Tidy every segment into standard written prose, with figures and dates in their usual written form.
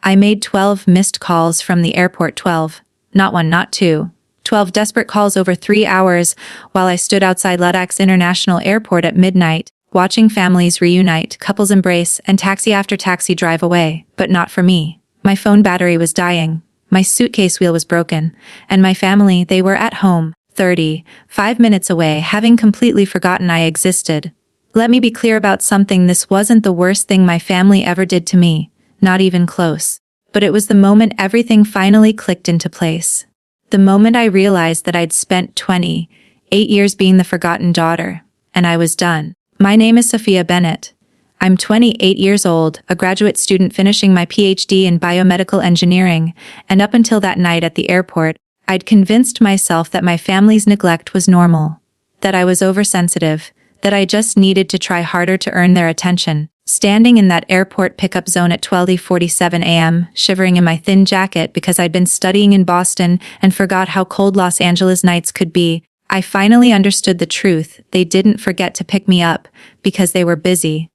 I made 12 missed calls from the airport, 12. Not one, not two. 12 desperate calls over 3 hours while I stood outside LAX International Airport at midnight, watching families reunite, couples embrace, and taxi after taxi drive away, but not for me. My phone battery was dying, my suitcase wheel was broken, and my family, they were at home, 5 minutes away, having completely forgotten I existed. Let me be clear about something: this wasn't the worst thing my family ever did to me, not even close. But it was the moment everything finally clicked into place. The moment I realized that I'd spent 28 years being the forgotten daughter, and I was done. My name is Sophia Bennett. I'm 28 years old, a graduate student finishing my PhD in biomedical engineering, and up until that night at the airport, I'd convinced myself that my family's neglect was normal, that I was oversensitive, that I just needed to try harder to earn their attention. Standing in that airport pickup zone at 12:47 a.m., shivering in my thin jacket because I'd been studying in Boston and forgot how cold Los Angeles nights could be, I finally understood the truth. They didn't forget to pick me up because they were busy.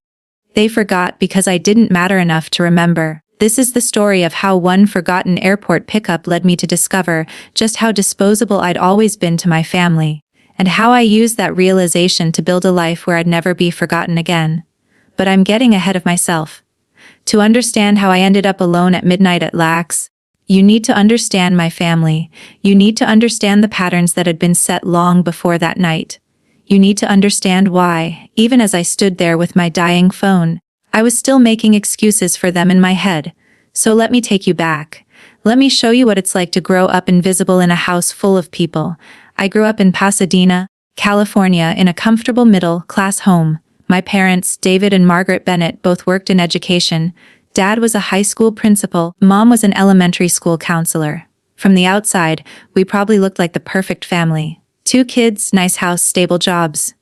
They forgot because I didn't matter enough to remember. This is the story of how one forgotten airport pickup led me to discover just how disposable I'd always been to my family, and how I used that realization to build a life where I'd never be forgotten again. But I'm getting ahead of myself. To understand how I ended up alone at midnight at LAX, you need to understand my family. You need to understand the patterns that had been set long before that night. You need to understand why, even as I stood there with my dying phone, I was still making excuses for them in my head. So let me take you back. Let me show you what it's like to grow up invisible in a house full of people. I grew up in Pasadena, California, in a comfortable middle-class home. My parents, David and Margaret Bennett, both worked in education. Dad was a high school principal. Mom was an elementary school counselor. From the outside, we probably looked like the perfect family. 2 kids, nice house, stable jobs.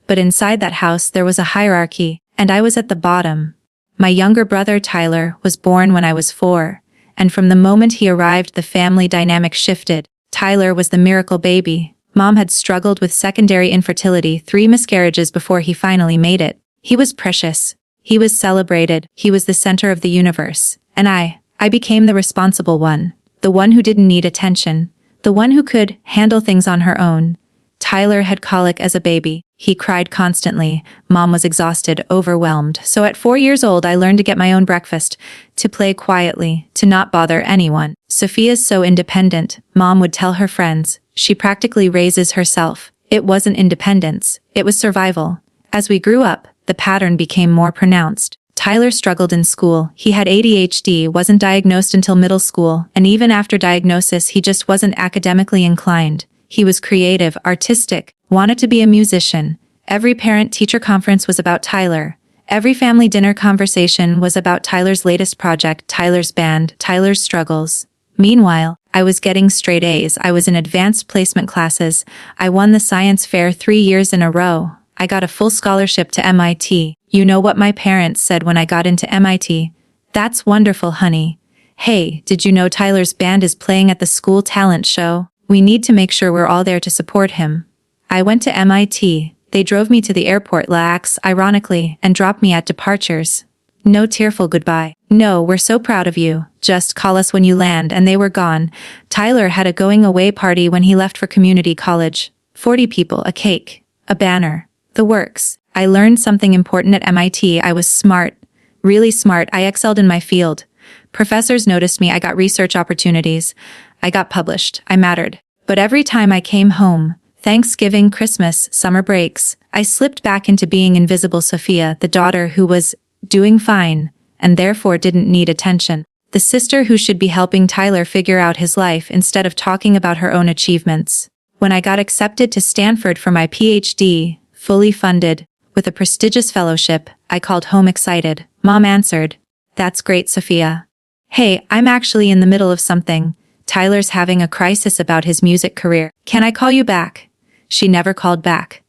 But inside that house there was a hierarchy, and I was at the bottom. My younger brother, Tyler, was born when I was 4, and from the moment he arrived the family dynamic shifted. Tyler was the miracle baby. Mom had struggled with secondary infertility, 3 miscarriages before he finally made it. He was precious. He was celebrated. He was the center of the universe. And I became the responsible one. The one who didn't need attention. The one who could handle things on her own. Tyler had colic as a baby. He cried constantly. Mom was exhausted, overwhelmed. So at 4 years old I learned to get my own breakfast, to play quietly, to not bother anyone. Sophia's so independent, Mom would tell her friends. She practically raises herself. It wasn't independence, it was survival. As we grew up, the pattern became more pronounced. Tyler struggled in school. He had ADHD, wasn't diagnosed until middle school, and even after diagnosis he just wasn't academically inclined. He was creative, artistic, wanted to be a musician. Every parent-teacher conference was about Tyler. Every family dinner conversation was about Tyler's latest project, Tyler's band, Tyler's struggles. Meanwhile, I was getting straight A's. I was in advanced placement classes. I won the science fair 3 years in a row. I got a full scholarship to MIT. You know what my parents said when I got into MIT? "That's wonderful, honey. Hey, did you know Tyler's band is playing at the school talent show? We need to make sure we're all there to support him." I went to MIT. They drove me to the airport, LAX, ironically, and dropped me at departures. No tearful goodbye. "No, we're so proud of you. Just call us when you land," and they were gone. Tyler had a going-away party when he left for community college. 40 people, a cake, a banner, the works. I learned something important at MIT. I was smart. Really smart. I excelled in my field. Professors noticed me. I got research opportunities. I got published. I mattered. But every time I came home, Thanksgiving, Christmas, summer breaks, I slipped back into being invisible Sophia, the daughter who was doing fine, and therefore didn't need attention. The sister who should be helping Tyler figure out his life instead of talking about her own achievements. When I got accepted to Stanford for my PhD, fully funded, with a prestigious fellowship, I called home excited. Mom answered, "That's great, Sophia. Hey, I'm actually in the middle of something. Tyler's having a crisis about his music career. Can I call you back?" She never called back.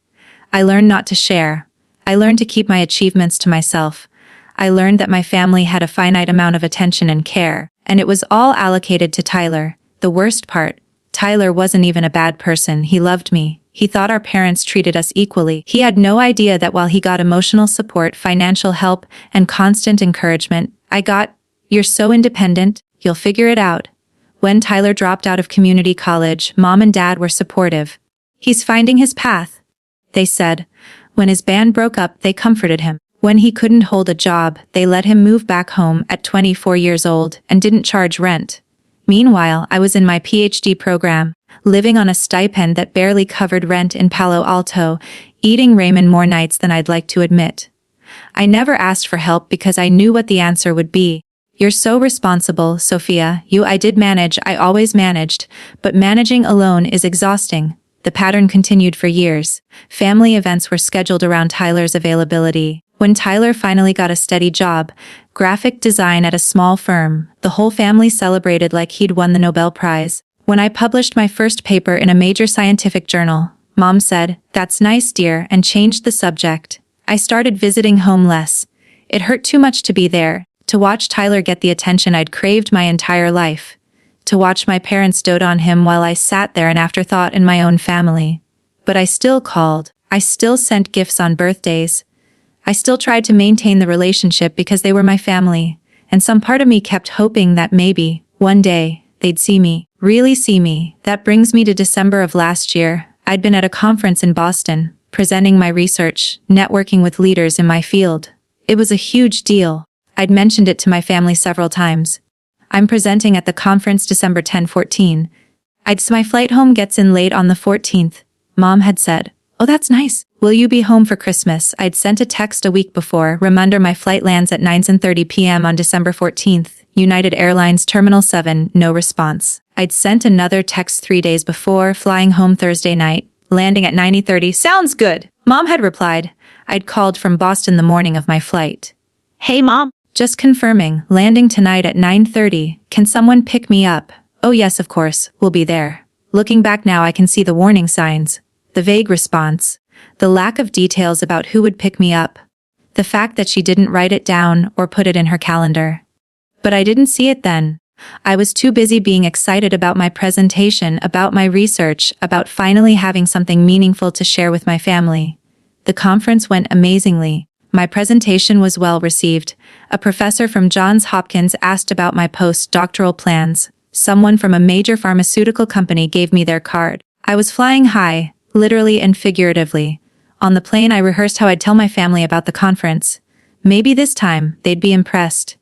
I learned not to share. I learned to keep my achievements to myself. I learned that my family had a finite amount of attention and care, and it was all allocated to Tyler. The worst part, Tyler wasn't even a bad person. He loved me. He thought our parents treated us equally. He had no idea that while he got emotional support, financial help, and constant encouragement, I got You're so independent, you'll figure it out. When Tyler dropped out of community college, Mom and Dad were supportive. He's finding his path, they said. When his band broke up, they comforted him. When he couldn't hold a job, they let him move back home at 24 years old and didn't charge rent. Meanwhile, I was in my PhD program, living on a stipend that barely covered rent in Palo Alto, eating ramen more nights than I'd like to admit. I never asked for help because I knew what the answer would be. You're so responsible, Sophia. I did manage, I always managed, but managing alone is exhausting. The pattern continued for years. Family events were scheduled around Tyler's availability. When Tyler finally got a steady job, graphic design at a small firm, the whole family celebrated like he'd won the Nobel Prize. When I published my first paper in a major scientific journal, Mom said, "That's nice, dear," and changed the subject. I started visiting home less. It hurt too much to be there, to watch Tyler get the attention I'd craved my entire life. To watch my parents dote on him while I sat there an afterthought in my own family. But I still called. I still sent gifts on birthdays. I still tried to maintain the relationship because they were my family, and some part of me kept hoping that maybe, one day, they'd see me, really see me. That brings me to December of last year. I'd been at a conference in Boston, presenting my research, networking with leaders in my field. It was a huge deal. I'd mentioned it to my family several times. I'm presenting at the conference December 10-14. My flight home gets in late on the 14th. Mom had said, "Oh, that's nice. Will you be home for Christmas?" I'd sent a text a week before, reminder my flight lands at 9:30 p.m. on December 14th. United Airlines Terminal 7, no response. I'd sent another text 3 days before, flying home Thursday night, landing at 9:30. Sounds good. Mom had replied. I'd called from Boston the morning of my flight. "Hey, Mom. Just confirming, landing tonight at 9:30. Can someone pick me up?" "Oh yes, of course, we'll be there." Looking back now, I can see the warning signs. The vague response. The lack of details about who would pick me up. The fact that she didn't write it down or put it in her calendar. But I didn't see it then. I was too busy being excited about my presentation, about my research, about finally having something meaningful to share with my family. The conference went amazingly. My presentation was well received. A professor from Johns Hopkins asked about my postdoctoral plans. Someone from a major pharmaceutical company gave me their card. I was flying high, literally and figuratively. On the plane, I rehearsed how I'd tell my family about the conference. Maybe this time, they'd be impressed.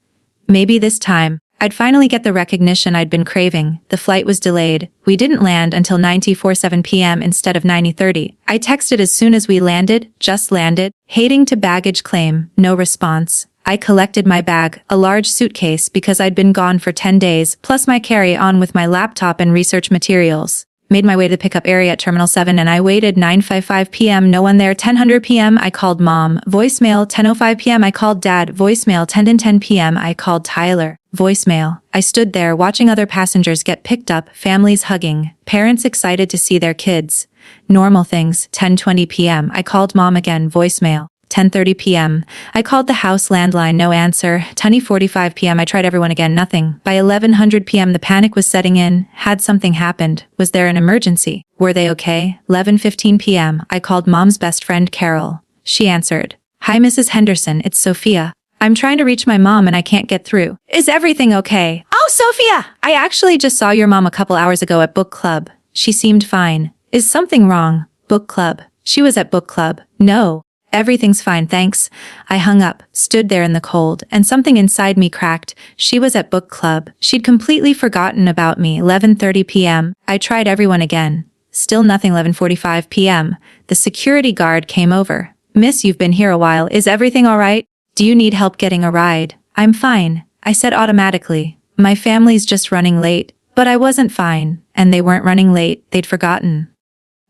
Maybe this time, I'd finally get the recognition I'd been craving. The flight was delayed. We didn't land until 9:47 p.m. instead of 9:30. I texted as soon as we landed, just landed, hating to baggage claim, no response. I collected my bag, a large suitcase because I'd been gone for 10 days, plus my carry-on with my laptop and research materials. Made my way to the pickup area at Terminal 7 and I waited. 9:55 p.m. No one there. 10:00 p.m. I called Mom. Voicemail. 10:05 p.m. I called Dad. Voicemail. 10:10 p.m. I called Tyler. Voicemail. I stood there watching other passengers get picked up, families hugging, parents excited to see their kids. Normal things. 10:20 p.m. I called Mom again. Voicemail. 10:30 p.m. I called the house landline, no answer. 10:45 p.m. I tried everyone again, nothing. By 11:00 p.m. the panic was setting in. Had something happened? Was there an emergency? Were they okay? 11:15 p.m. I called Mom's best friend, Carol. She answered. "Hi, Mrs. Henderson, it's Sophia. I'm trying to reach my mom and I can't get through. Is everything okay?" "Oh, Sophia! I actually just saw your mom a couple hours ago at book club. She seemed fine. Is something wrong?" "Book club." She was at book club. "No. Everything's fine, thanks." I hung up, stood there in the cold, and something inside me cracked. She was at book club. She'd completely forgotten about me. 11:30 p.m. I tried everyone again. Still nothing. 11:45 p.m. The security guard came over. "Miss, you've been here a while. Is everything all right? Do you need help getting a ride?" "I'm fine," I said automatically. My family's just running late. But I wasn't fine, and they weren't running late. They'd forgotten.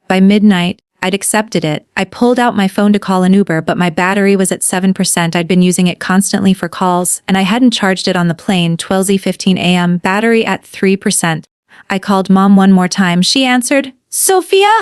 By midnight, I'd accepted it. I pulled out my phone to call an Uber, but my battery was at 7%. I'd been using it constantly for calls, and I hadn't charged it on the plane. 12:15 a.m. Battery at 3%. I called Mom one more time. She answered. "Sophia?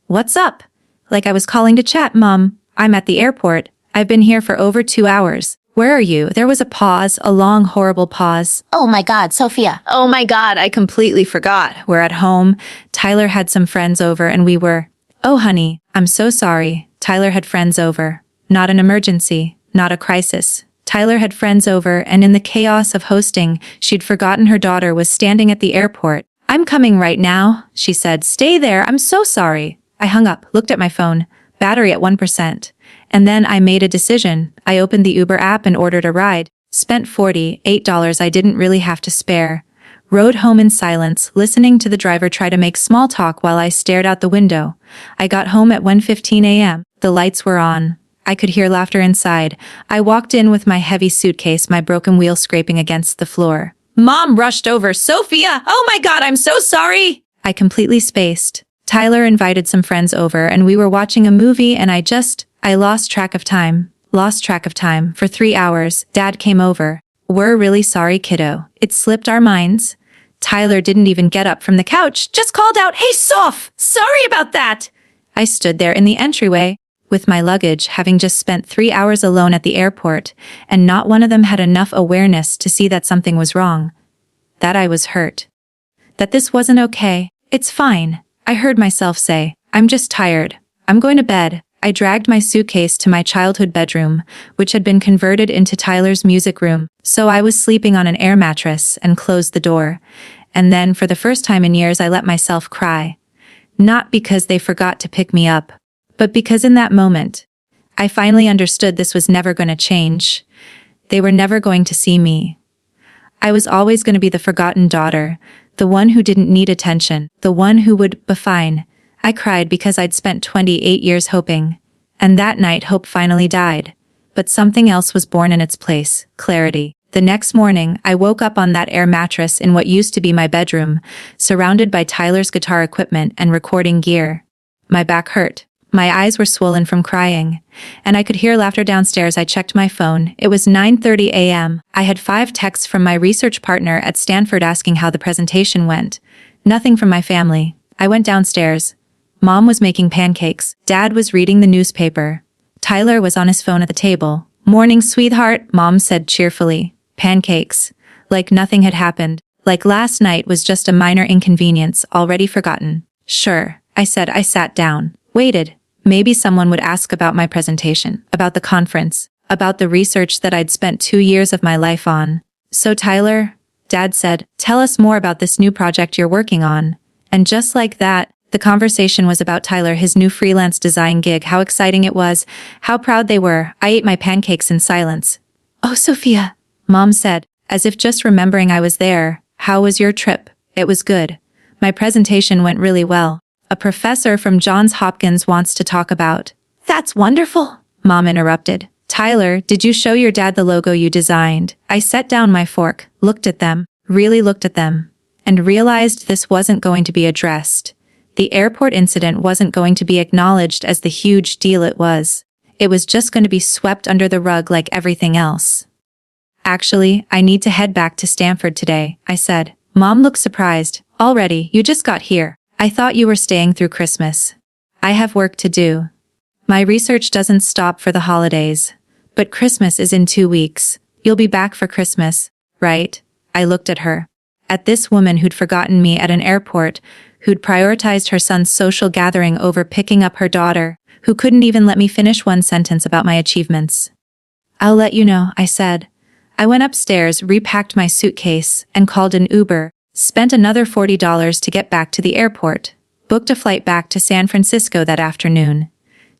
What's up?" Like I was calling to chat. "Mom, I'm at the airport. I've been here for over 2 hours. Where are you?" There was a pause, a long, horrible pause. "Oh my God, Sophia." "Oh my God, I completely forgot. We're at home. Tyler had some friends over and we were..." "Oh honey, I'm so sorry." Tyler had friends over. Not an emergency, not a crisis. Tyler had friends over, and in the chaos of hosting, she'd forgotten her daughter was standing at the airport. "I'm coming right now," she said. "Stay there, I'm so sorry." I hung up, looked at my phone, battery at 1%. And then I made a decision. I opened the Uber app and ordered a ride. Spent $48 I didn't really have to spare. Rode home in silence, listening to the driver try to make small talk while I stared out the window. I got home at 1:15 a.m. The lights were on. I could hear laughter inside. I walked in with my heavy suitcase, my broken wheel scraping against the floor. Mom rushed over. "Sophia! Oh my God, I'm so sorry!" I completely spaced. Tyler invited some friends over and we were watching a movie and I lost track of time. For 3 hours, Dad came over. "We're really sorry, kiddo. It slipped our minds." Tyler didn't even get up from the couch, just called out, "Hey, Soph! Sorry about that!" I stood there in the entryway, with my luggage, having just spent 3 hours alone at the airport, and not one of them had enough awareness to see that something was wrong. That I was hurt. That this wasn't okay. "It's fine," I heard myself say. "I'm just tired. I'm going to bed." I dragged my suitcase to my childhood bedroom, which had been converted into Tyler's music room, so I was sleeping on an air mattress, and closed the door. And then, for the first time in years, I let myself cry. Not because they forgot to pick me up, but because in that moment, I finally understood this was never going to change. They were never going to see me. I was always going to be the forgotten daughter, the one who didn't need attention, the one who would be fine. I cried because I'd spent 28 years hoping. And that night hope finally died. But something else was born in its place, clarity. The next morning, I woke up on that air mattress in what used to be my bedroom, surrounded by Tyler's guitar equipment and recording gear. My back hurt. My eyes were swollen from crying. And I could hear laughter downstairs. I checked my phone. It was 9:30 a.m. I had 5 texts from my research partner at Stanford asking how the presentation went. Nothing from my family. I went downstairs. Mom was making pancakes. Dad was reading the newspaper. Tyler was on his phone at the table. "Morning, sweetheart," Mom said cheerfully. Pancakes. Like nothing had happened. Like last night was just a minor inconvenience, already forgotten. "Sure," I said. I sat down. Waited. Maybe someone would ask about my presentation, about the conference, about the research that I'd spent 2 years of my life on. "So Tyler," Dad said, "tell us more about this new project you're working on." And just like that, the conversation was about Tyler, his new freelance design gig, how exciting it was, how proud they were. I ate my pancakes in silence. "Oh, Sophia," Mom said, as if just remembering I was there. "How was your trip?" "It was good. My presentation went really well. A professor from Johns Hopkins wants to talk about." "That's wonderful," Mom interrupted. "Tyler, did you show your dad the logo you designed?" I set down my fork, looked at them, really looked at them, and realized this wasn't going to be addressed. The airport incident wasn't going to be acknowledged as the huge deal it was. It was just going to be swept under the rug like everything else. "Actually, I need to head back to Stanford today," I said. Mom looked surprised. "Already? You just got here. I thought you were staying through Christmas." "I have work to do. My research doesn't stop for the holidays. But Christmas is in 2 weeks. You'll be back for Christmas, right?" I looked at her. At this woman who'd forgotten me at an airport, who'd prioritized her son's social gathering over picking up her daughter, who couldn't even let me finish one sentence about my achievements. "I'll let you know," I said. I went upstairs, repacked my suitcase, and called an Uber, spent another $40 to get back to the airport, booked a flight back to San Francisco that afternoon.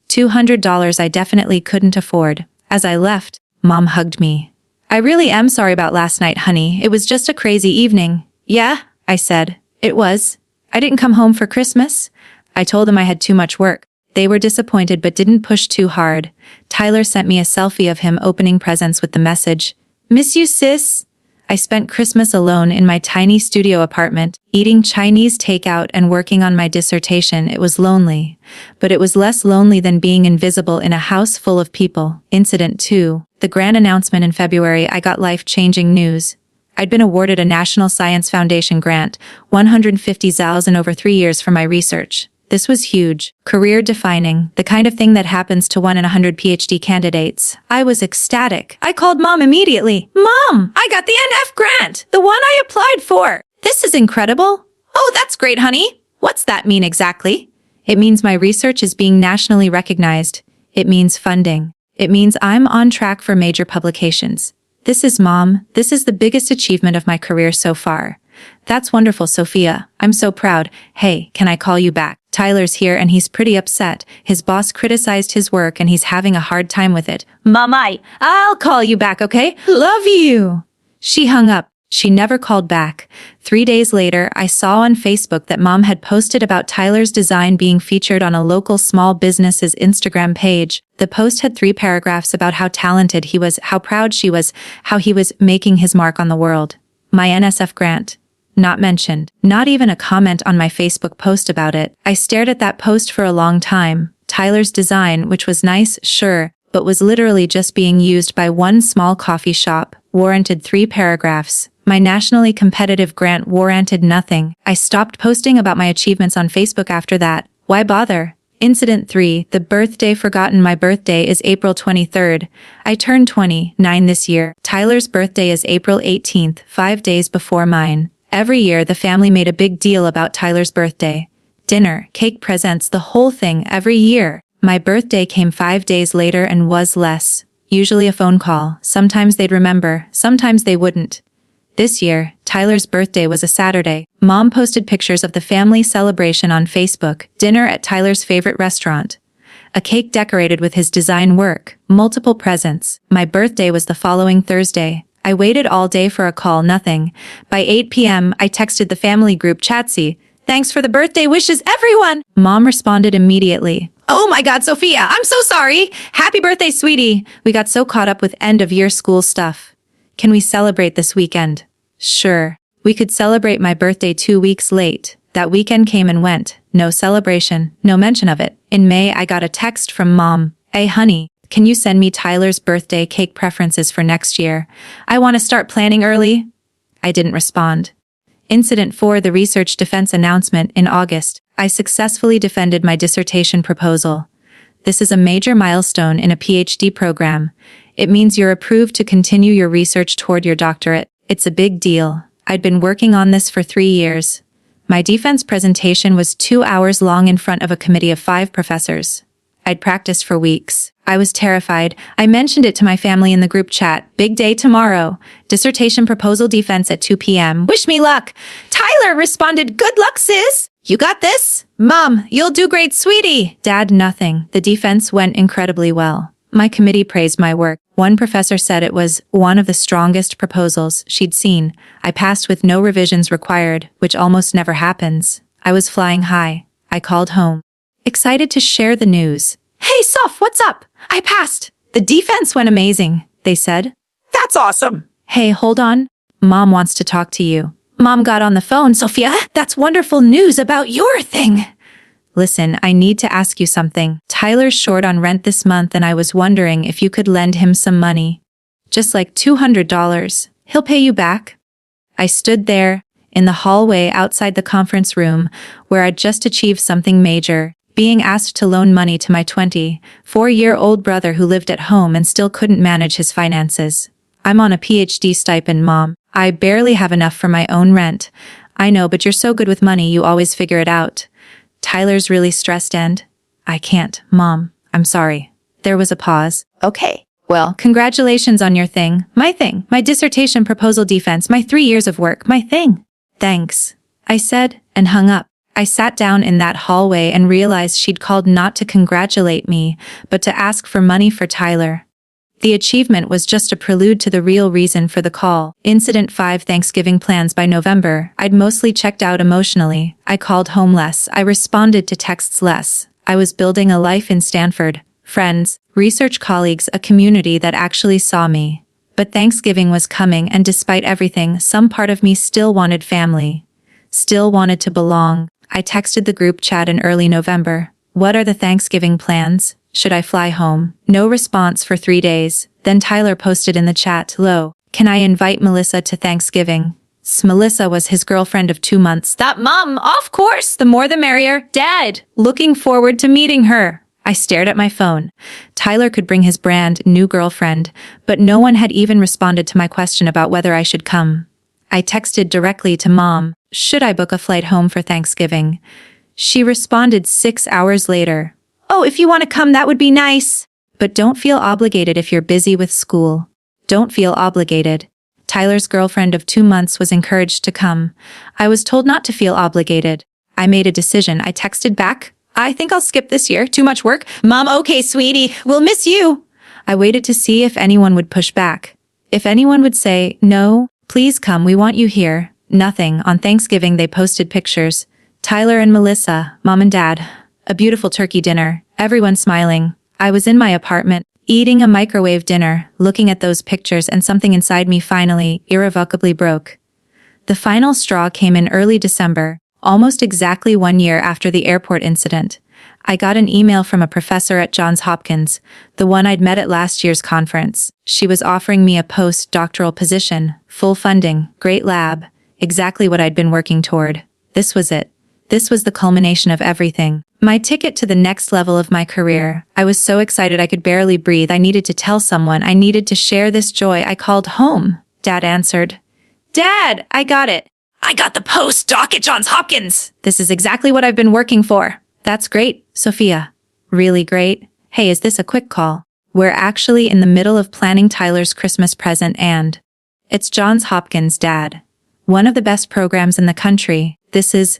$200 I definitely couldn't afford. As I left, Mom hugged me. "I really am sorry about last night, honey. It was just a crazy evening." "Yeah," I said. "It was. I didn't come home for Christmas." I told them I had too much work. They were disappointed but didn't push too hard. Tyler sent me a selfie of him opening presents with the message, "Miss you, sis." I spent Christmas alone in my tiny studio apartment, eating Chinese takeout and working on my dissertation. It was lonely, but it was less lonely than being invisible in a house full of people. Incident 2. The grand announcement in February. I got life-changing news. I'd been awarded a National Science Foundation grant, 150,000 over 3 years for my research. This was huge, career-defining, the kind of thing that happens to 1 in 100 PhD candidates. I was ecstatic. I called Mom immediately. "Mom, I got the NF grant, the one I applied for. This is incredible." "Oh, that's great, honey. What's that mean exactly?" "It means my research is being nationally recognized. It means funding. It means I'm on track for major publications. This is Mom. This is the biggest achievement of my career so far. That's wonderful, Sophia. I'm so proud. Hey, can I call you back? Tyler's here and he's pretty upset. His boss criticized his work and he's having a hard time with it. Mom, I'll call you back, okay? Love you. She hung up. She never called back. 3 days later, I saw on Facebook that Mom had posted about Tyler's design being featured on a local small business's Instagram page. The post had 3 paragraphs about how talented he was, how proud she was, how he was making his mark on the world. My NSF grant. Not mentioned. Not even a comment on my Facebook post about it. I stared at that post for a long time. Tyler's design, which was nice, sure, but was literally just being used by one small coffee shop, warranted 3 paragraphs. My nationally competitive grant warranted nothing. I stopped posting about my achievements on Facebook after that. Why bother? Incident 3. The birthday forgotten. My birthday is April 23rd. I turned 29 this year. Tyler's birthday is April 18th, 5 days before mine. Every year, the family made a big deal about Tyler's birthday. Dinner, cake, presents, the whole thing every year. My birthday came 5 days later and was less. Usually a phone call. Sometimes they'd remember, sometimes they wouldn't. This year, Tyler's birthday was a Saturday. Mom posted pictures of the family celebration on Facebook, dinner at Tyler's favorite restaurant, a cake decorated with his design work, multiple presents. My birthday was the following Thursday. I waited all day for a call, nothing. By 8 p.m., I texted the family group Chatsy. Thanks for the birthday wishes, everyone! Mom responded immediately. Oh my God, Sophia, I'm so sorry! Happy birthday, sweetie! We got so caught up with end-of-year school stuff. Can we celebrate this weekend? Sure. We could celebrate my birthday 2 weeks late. That weekend came and went. No celebration, no mention of it. In May, I got a text from Mom. Hey honey, can you send me Tyler's birthday cake preferences for next year? I want to start planning early. I didn't respond. Incident 4. The research defense announcement. In August, I successfully defended my dissertation proposal. This is a major milestone in a PhD program. It means you're approved to continue your research toward your doctorate. It's a big deal. I'd been working on this for 3 years. My defense presentation was 2 hours long in front of a committee of 5 professors. I'd practiced for weeks. I was terrified. I mentioned it to my family in the group chat. Big day tomorrow. Dissertation proposal defense at 2 p.m. Wish me luck. Tyler responded, good luck, sis. You got this? Mom, you'll do great, sweetie. Dad, nothing. The defense went incredibly well. My committee praised my work. One professor said it was one of the strongest proposals she'd seen. I passed with no revisions required, which almost never happens. I was flying high. I called home, excited to share the news. Hey, Soph, what's up? I passed. The defense went amazing, they said. That's awesome. Hey, hold on. Mom wants to talk to you. Mom got on the phone. Sophia, that's wonderful news about your thing. Listen, I need to ask you something. Tyler's short on rent this month and I was wondering if you could lend him some money. Just like $200. He'll pay you back. I stood there, in the hallway outside the conference room, where I'd just achieved something major, being asked to loan money to my 24-year-old brother who lived at home and still couldn't manage his finances. I'm on a PhD stipend, Mom. I barely have enough for my own rent. I know, but you're so good with money, you always figure it out. Tyler's really stressed and I can't, Mom. I'm sorry. There was a pause. Okay. Well, congratulations on your thing. My thing. My dissertation proposal defense. My 3 years of work. My thing. Thanks. I said, and hung up. I sat down in that hallway and realized she'd called not to congratulate me, but to ask for money for Tyler. The achievement was just a prelude to the real reason for the call. Incident 5. Thanksgiving plans. By November, I'd mostly checked out emotionally. I called home less. I responded to texts less. I was building a life in Stanford. Friends, research colleagues, a community that actually saw me. But Thanksgiving was coming and despite everything, some part of me still wanted family. Still wanted to belong. I texted the group chat in early November. What are the Thanksgiving plans? Should I fly home? No response for 3 days. Then Tyler posted in the chat, "Lo, can I invite Melissa to Thanksgiving?" Melissa was his girlfriend of 2 months. That Mom, of course, the more the merrier. Dad, looking forward to meeting her. I stared at my phone. Tyler could bring his brand new girlfriend, but no one had even responded to my question about whether I should come. I texted directly to Mom, should I book a flight home for Thanksgiving? She responded 6 hours later. Oh, if you want to come, that would be nice. But don't feel obligated if you're busy with school. Don't feel obligated. Tyler's girlfriend of 2 months was encouraged to come. I was told not to feel obligated. I made a decision. I texted back, I think I'll skip this year. Too much work. Mom, okay, sweetie. We'll miss you. I waited to see if anyone would push back. If anyone would say, no, please come, we want you here. Nothing. On Thanksgiving they posted pictures. Tyler and Melissa, mom and dad. A beautiful turkey dinner. Everyone smiling. I was in my apartment, eating a microwave dinner, looking at those pictures, and something inside me finally, irrevocably broke. The final straw came in early December, almost exactly 1 year after the airport incident. I got an email from a professor at Johns Hopkins, the one I'd met at last year's conference. She was offering me a post-doctoral position, full funding, great lab, exactly what I'd been working toward. This was it. This was the culmination of everything. My ticket to the next level of my career. I was so excited I could barely breathe. I needed to tell someone. I needed to share this joy. I called home. Dad answered. Dad, I got it. I got the post-doc at Johns Hopkins. This is exactly what I've been working for. That's great, Sophia. Really great. Hey, is this a quick call? We're actually in the middle of planning Tyler's Christmas present and it's Johns Hopkins, Dad. One of the best programs in the country. This is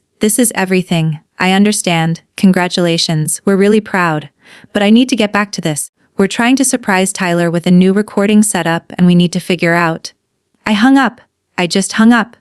everything. I understand. Congratulations. We're really proud. But I need to get back to this. We're trying to surprise Tyler with a new recording setup and we need to figure out. I hung up. I just hung up.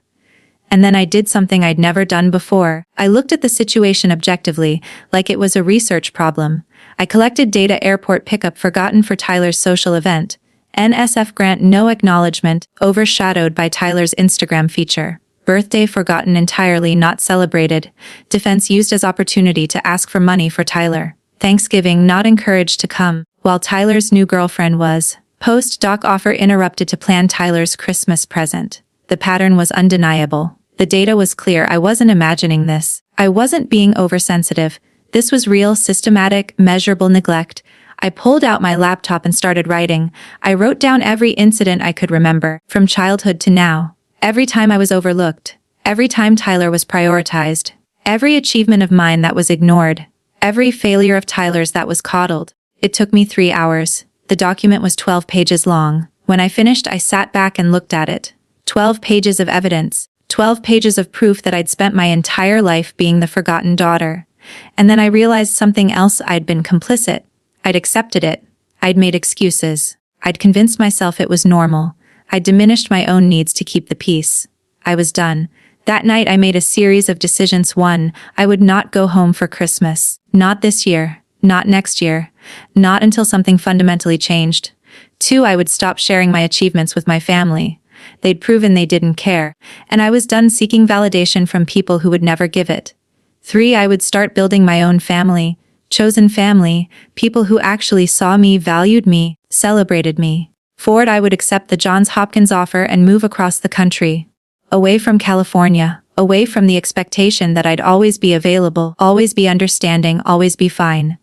And then I did something I'd never done before. I looked at the situation objectively, like it was a research problem. I collected data: airport pickup forgotten for Tyler's social event. NSF grant no acknowledgement, overshadowed by Tyler's Instagram feature. Birthday forgotten entirely, not celebrated. Defense used as opportunity to ask for money for Tyler. Thanksgiving not encouraged to come, while Tyler's new girlfriend was. Post-doc offer interrupted to plan Tyler's Christmas present. The pattern was undeniable. The data was clear. I wasn't imagining this. I wasn't being oversensitive. This was real, systematic, measurable neglect. I pulled out my laptop and started writing. I wrote down every incident I could remember, from childhood to now. Every time I was overlooked. Every time Tyler was prioritized. Every achievement of mine that was ignored. Every failure of Tyler's that was coddled. It took me 3 hours. The document was 12 pages long. When I finished, I sat back and looked at it. 12 pages of evidence. 12 pages of proof that I'd spent my entire life being the forgotten daughter. And then I realized something else. I'd been complicit. I'd accepted it. I'd made excuses. I'd convinced myself it was normal. I'd diminished my own needs to keep the peace. I was done. That night I made a series of decisions. 1, I would not go home for Christmas. Not this year. Not next year. Not until something fundamentally changed. 2, I would stop sharing my achievements with my family. They'd proven they didn't care, and I was done seeking validation from people who would never give it. 3, I would start building my own family, chosen family, people who actually saw me, valued me, celebrated me. 4, I would accept the Johns Hopkins offer and move across the country. Away from California, away from the expectation that I'd always be available, always be understanding, always be fine.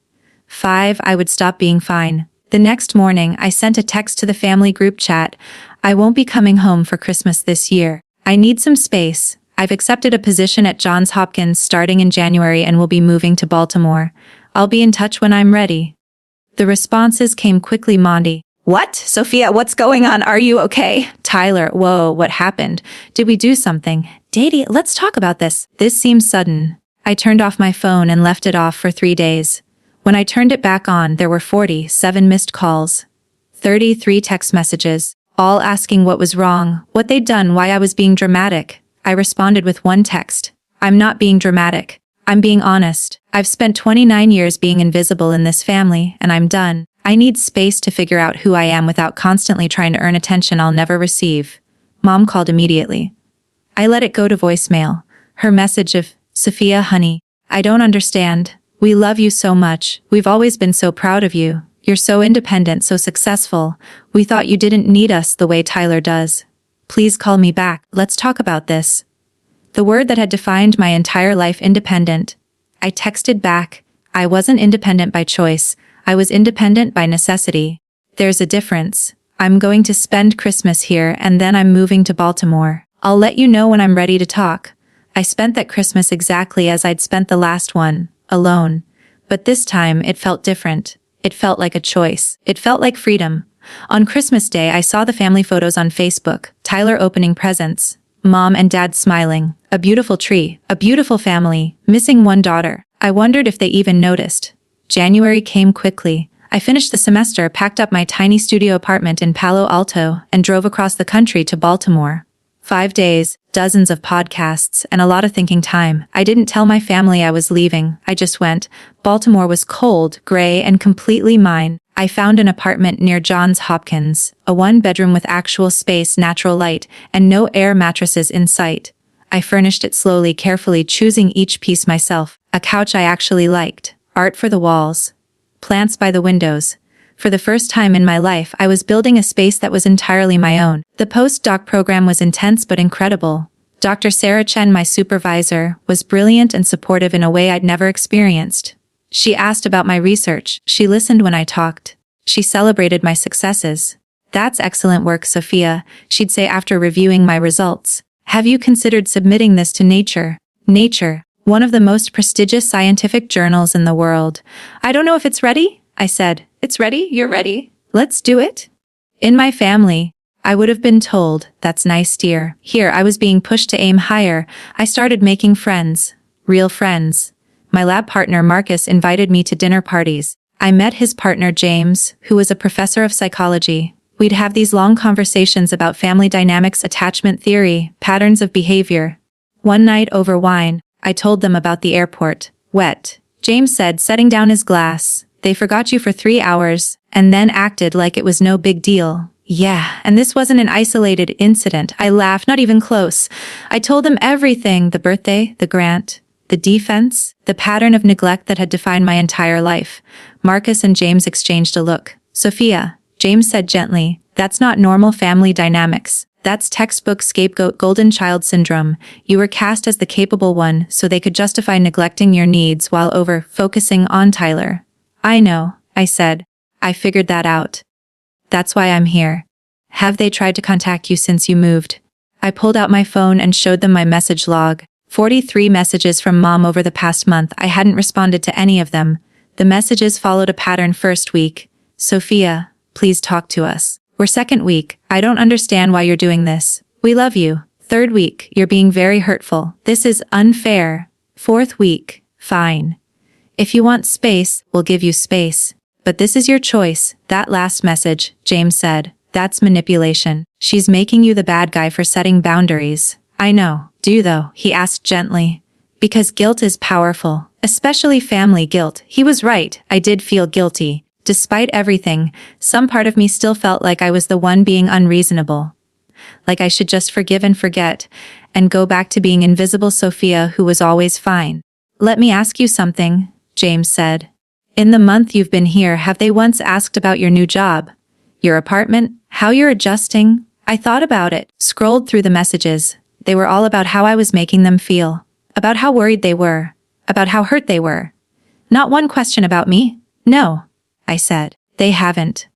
5, I would stop being fine. The next morning, I sent a text to the family group chat. I won't be coming home for Christmas this year. I need some space. I've accepted a position at Johns Hopkins starting in January and will be moving to Baltimore. I'll be in touch when I'm ready. The responses came quickly. Mondi. What? Sophia, what's going on? Are you okay? Tyler, whoa, what happened? Did we do something? Daddy, let's talk about this. This seems sudden. I turned off my phone and left it off for 3 days. When I turned it back on, there were 47 missed calls, 33 text messages, all asking what was wrong, what they'd done, why I was being dramatic. I responded with one text. I'm not being dramatic. I'm being honest. I've spent 29 years being invisible in this family, and I'm done. I need space to figure out who I am without constantly trying to earn attention I'll never receive. Mom called immediately. I let it go to voicemail. Her message of, Sophia, honey, I don't understand. We love you so much. We've always been so proud of you. You're so independent, so successful. We thought you didn't need us the way Tyler does. Please call me back. Let's talk about this. The word that had defined my entire life, independent. I texted back. I wasn't independent by choice. I was independent by necessity. There's a difference. I'm going to spend Christmas here and then I'm moving to Baltimore. I'll let you know when I'm ready to talk. I spent that Christmas exactly as I'd spent the last one. Alone. But this time it felt different. It felt like a choice. It felt like freedom. On Christmas Day, I saw the family photos on Facebook, Tyler opening presents, Mom and Dad smiling, a beautiful tree, a beautiful family, missing one daughter. I wondered if they even noticed. January came quickly. I finished the semester, packed up my tiny studio apartment in Palo Alto, and drove across the country to Baltimore. 5 days, dozens of podcasts, and a lot of thinking time. I didn't tell my family I was leaving. I just went. Baltimore was cold, gray, and completely mine. I found an apartment near Johns Hopkins, a 1-bedroom with actual space, natural light, and no air mattresses in sight. I furnished it slowly, carefully, choosing each piece myself. A couch I actually liked, art for the walls, plants by the windows. For the first time in my life, I was building a space that was entirely my own. The postdoc program was intense but incredible. Dr. Sarah Chen, my supervisor, was brilliant and supportive in a way I'd never experienced. She asked about my research. She listened when I talked. She celebrated my successes. "That's excellent work, Sophia," she'd say after reviewing my results. "Have you considered submitting this to Nature?" Nature, one of the most prestigious scientific journals in the world. "I don't know if it's ready," I said. "It's ready? You're ready? Let's do it." In my family, I would have been told, "That's nice, dear." Here, I was being pushed to aim higher. I started making friends. Real friends. My lab partner Marcus invited me to dinner parties. I met his partner James, who was a professor of psychology. We'd have these long conversations about family dynamics, attachment theory, patterns of behavior. One night over wine, I told them about the airport. "Wet," James said, setting down his glass. "They forgot you for 3 hours, and then acted like it was no big deal." "Yeah, and this wasn't an isolated incident." I laughed, "Not even close." I told them everything: the birthday, the grant, the defense, the pattern of neglect that had defined my entire life. Marcus and James exchanged a look. "Sophia," James said gently, "that's not normal family dynamics. That's textbook scapegoat golden child syndrome. You were cast as the capable one so they could justify neglecting your needs while over-focusing on Tyler." "I know," I said. "I figured that out. That's why I'm here." "Have they tried to contact you since you moved?" I pulled out my phone and showed them my message log. 43 messages from Mom over the past month. I hadn't responded to any of them. The messages followed a pattern. First week, "Sophia, please talk to us." We're second week, "I don't understand why you're doing this. We love you." Third week, "You're being very hurtful. This is unfair." Fourth week, "Fine. If you want space, we'll give you space. But this is your choice." That last message, James said, "That's manipulation. She's making you the bad guy for setting boundaries." "I know. Do you though?" he asked gently. "Because guilt is powerful, especially family guilt." He was right. I did feel guilty. Despite everything, some part of me still felt like I was the one being unreasonable. Like I should just forgive and forget, and go back to being invisible Sophia who was always fine. "Let me ask you something," James said. "In the month you've been here, have they once asked about your new job? Your apartment? How you're adjusting?" I thought about it, scrolled through the messages. They were all about how I was making them feel. About how worried they were. About how hurt they were. Not one question about me. "No," I said. "They haven't."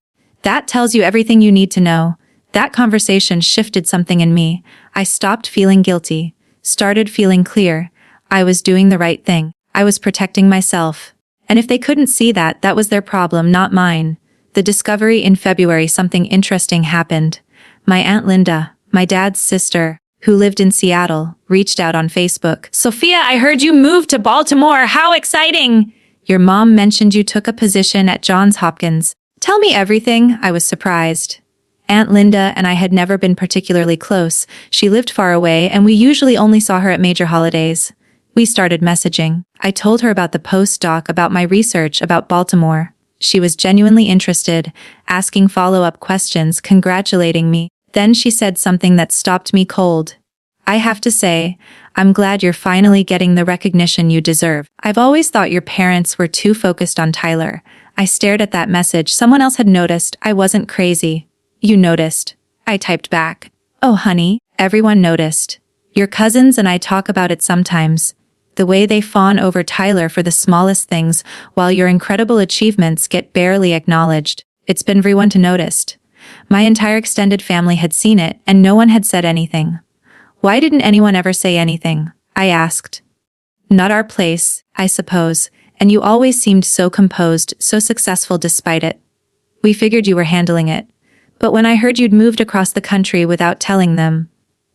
That tells you everything you need to know. That conversation shifted something in me. I stopped feeling guilty. Started feeling clear. I was doing the right thing. I was protecting myself. And if they couldn't see that, that was their problem, not mine. The discovery in February, something interesting happened. My Aunt Linda, my dad's sister, who lived in Seattle, reached out on Facebook. "Sophia, I heard you moved to Baltimore. How exciting!" "Your mom mentioned you took a position at Johns Hopkins." "Tell me everything." I was surprised. Aunt Linda and I had never been particularly close. She lived far away, and we usually only saw her at major holidays. We started messaging. I told her about the postdoc, about my research, about Baltimore. She was genuinely interested, asking follow-up questions, congratulating me. Then she said something that stopped me cold. "I have to say, I'm glad you're finally getting the recognition you deserve. I've always thought your parents were too focused on Tyler." I stared at that message. Someone else had noticed. I wasn't crazy. "You noticed?" I typed back. "Oh, honey, everyone noticed. Your cousins and I talk about it sometimes. The way they fawn over Tyler for the smallest things, while your incredible achievements get barely acknowledged. It's been everyone to noticed." My entire extended family had seen it, and no one had said anything. "Why didn't anyone ever say anything?" I asked. "Not our place, I suppose. And you always seemed so composed, so successful despite it. We figured you were handling it. But when I heard you'd moved across the country without telling them,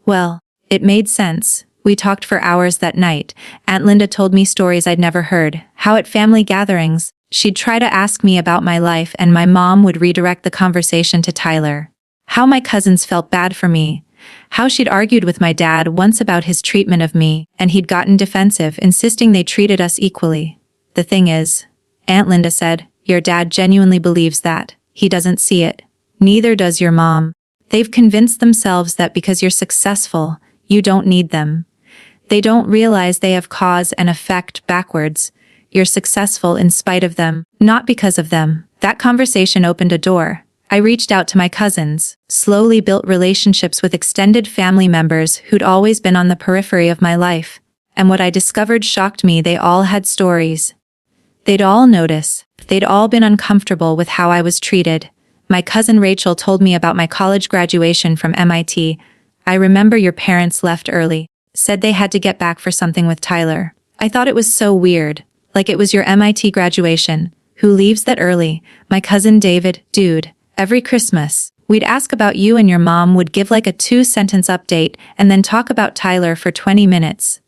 well, it made sense. We talked for hours that night. Aunt Linda told me stories I'd never heard, how at family gatherings, she'd try to ask me about my life and my mom would redirect the conversation to Tyler. How my cousins felt bad for me. How she'd argued with my dad once about his treatment of me, and he'd gotten defensive, insisting they treated us equally. The thing is, Aunt Linda said, your dad genuinely believes that. He doesn't see it. Neither does your mom. They've convinced themselves that because you're successful, you don't need them. They don't realize they have cause and effect backwards. You're successful in spite of them, not because of them. That conversation opened a door. I reached out to my cousins, slowly built relationships with extended family members who'd always been on the periphery of my life. And what I discovered shocked me. They all had stories. They'd all notice. They'd all been uncomfortable with how I was treated. My cousin Rachel told me about my college graduation from MIT. I remember your parents left early, said they had to get back for something with Tyler. I thought it was so weird, like it was your MIT graduation. Who leaves that early? My cousin David, dude. Every Christmas, we'd ask about you and your mom would give like a 2-sentence update and then talk about Tyler for 20 minutes.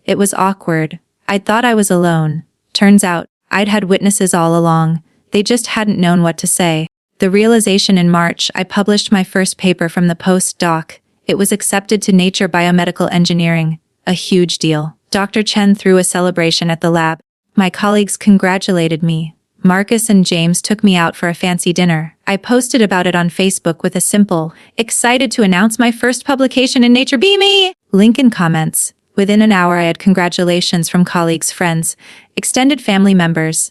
It was awkward. I thought I was alone. Turns out, I'd had witnesses all along. They just hadn't known what to say. The realization in March, I published my first paper from the postdoc. It was accepted to Nature Biomedical Engineering. A huge deal. Dr. Chen threw a celebration at the lab. My colleagues congratulated me. Marcus and James took me out for a fancy dinner. I posted about it on Facebook with a simple, excited to announce my first publication in Nature, be me! Link in comments. Within an hour I had congratulations from colleagues, friends, extended family members.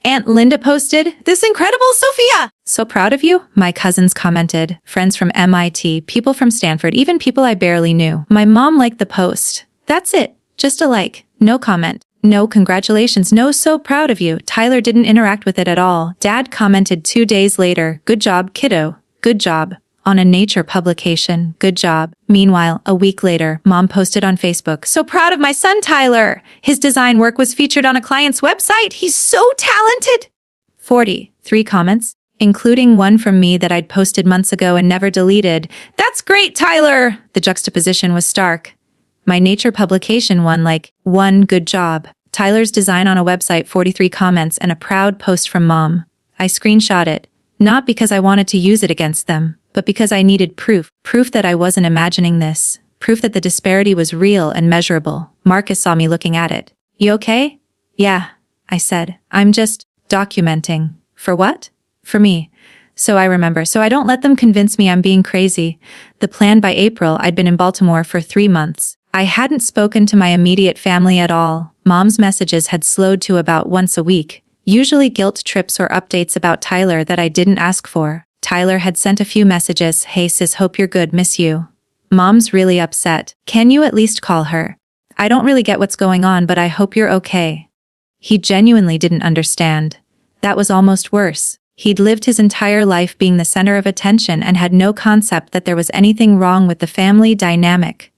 Aunt Linda posted, "This incredible Sophia! So proud of you," my cousins commented, friends from MIT, people from Stanford, even people I barely knew. My mom liked the post. That's it. Just a like. No comment. No congratulations, no so proud of you. Tyler didn't interact with it at all. Dad commented 2 days later, "Good job, kiddo. Good job." On a Nature publication, "Good job." Meanwhile, a week later, Mom posted on Facebook, "So proud of my son Tyler. His design work was featured on a client's website. He's so talented." 43 comments, including one from me that I'd posted months ago and never deleted. "That's great, Tyler." The juxtaposition was stark. My Nature publication won like, "One good job." Tyler's design on a website, 43 comments, and a proud post from Mom. I screenshot it, not because I wanted to use it against them, but because I needed proof. Proof that I wasn't imagining this. Proof that the disparity was real and measurable. Marcus saw me looking at it. "You okay?" "Yeah," I said. "I'm just documenting." "For what?" "For me." So I remember. So I don't let them convince me I'm being crazy. The plan by April, I'd been in Baltimore for 3 months. I hadn't spoken to my immediate family at all. Mom's messages had slowed to about once a week, usually guilt trips or updates about Tyler that I didn't ask for. Tyler had sent a few messages, "Hey sis, hope you're good, miss you." "Mom's really upset. Can you at least call her? I don't really get what's going on, but I hope you're okay." He genuinely didn't understand. That was almost worse. He'd lived his entire life being the center of attention and had no concept that there was anything wrong with the family dynamic.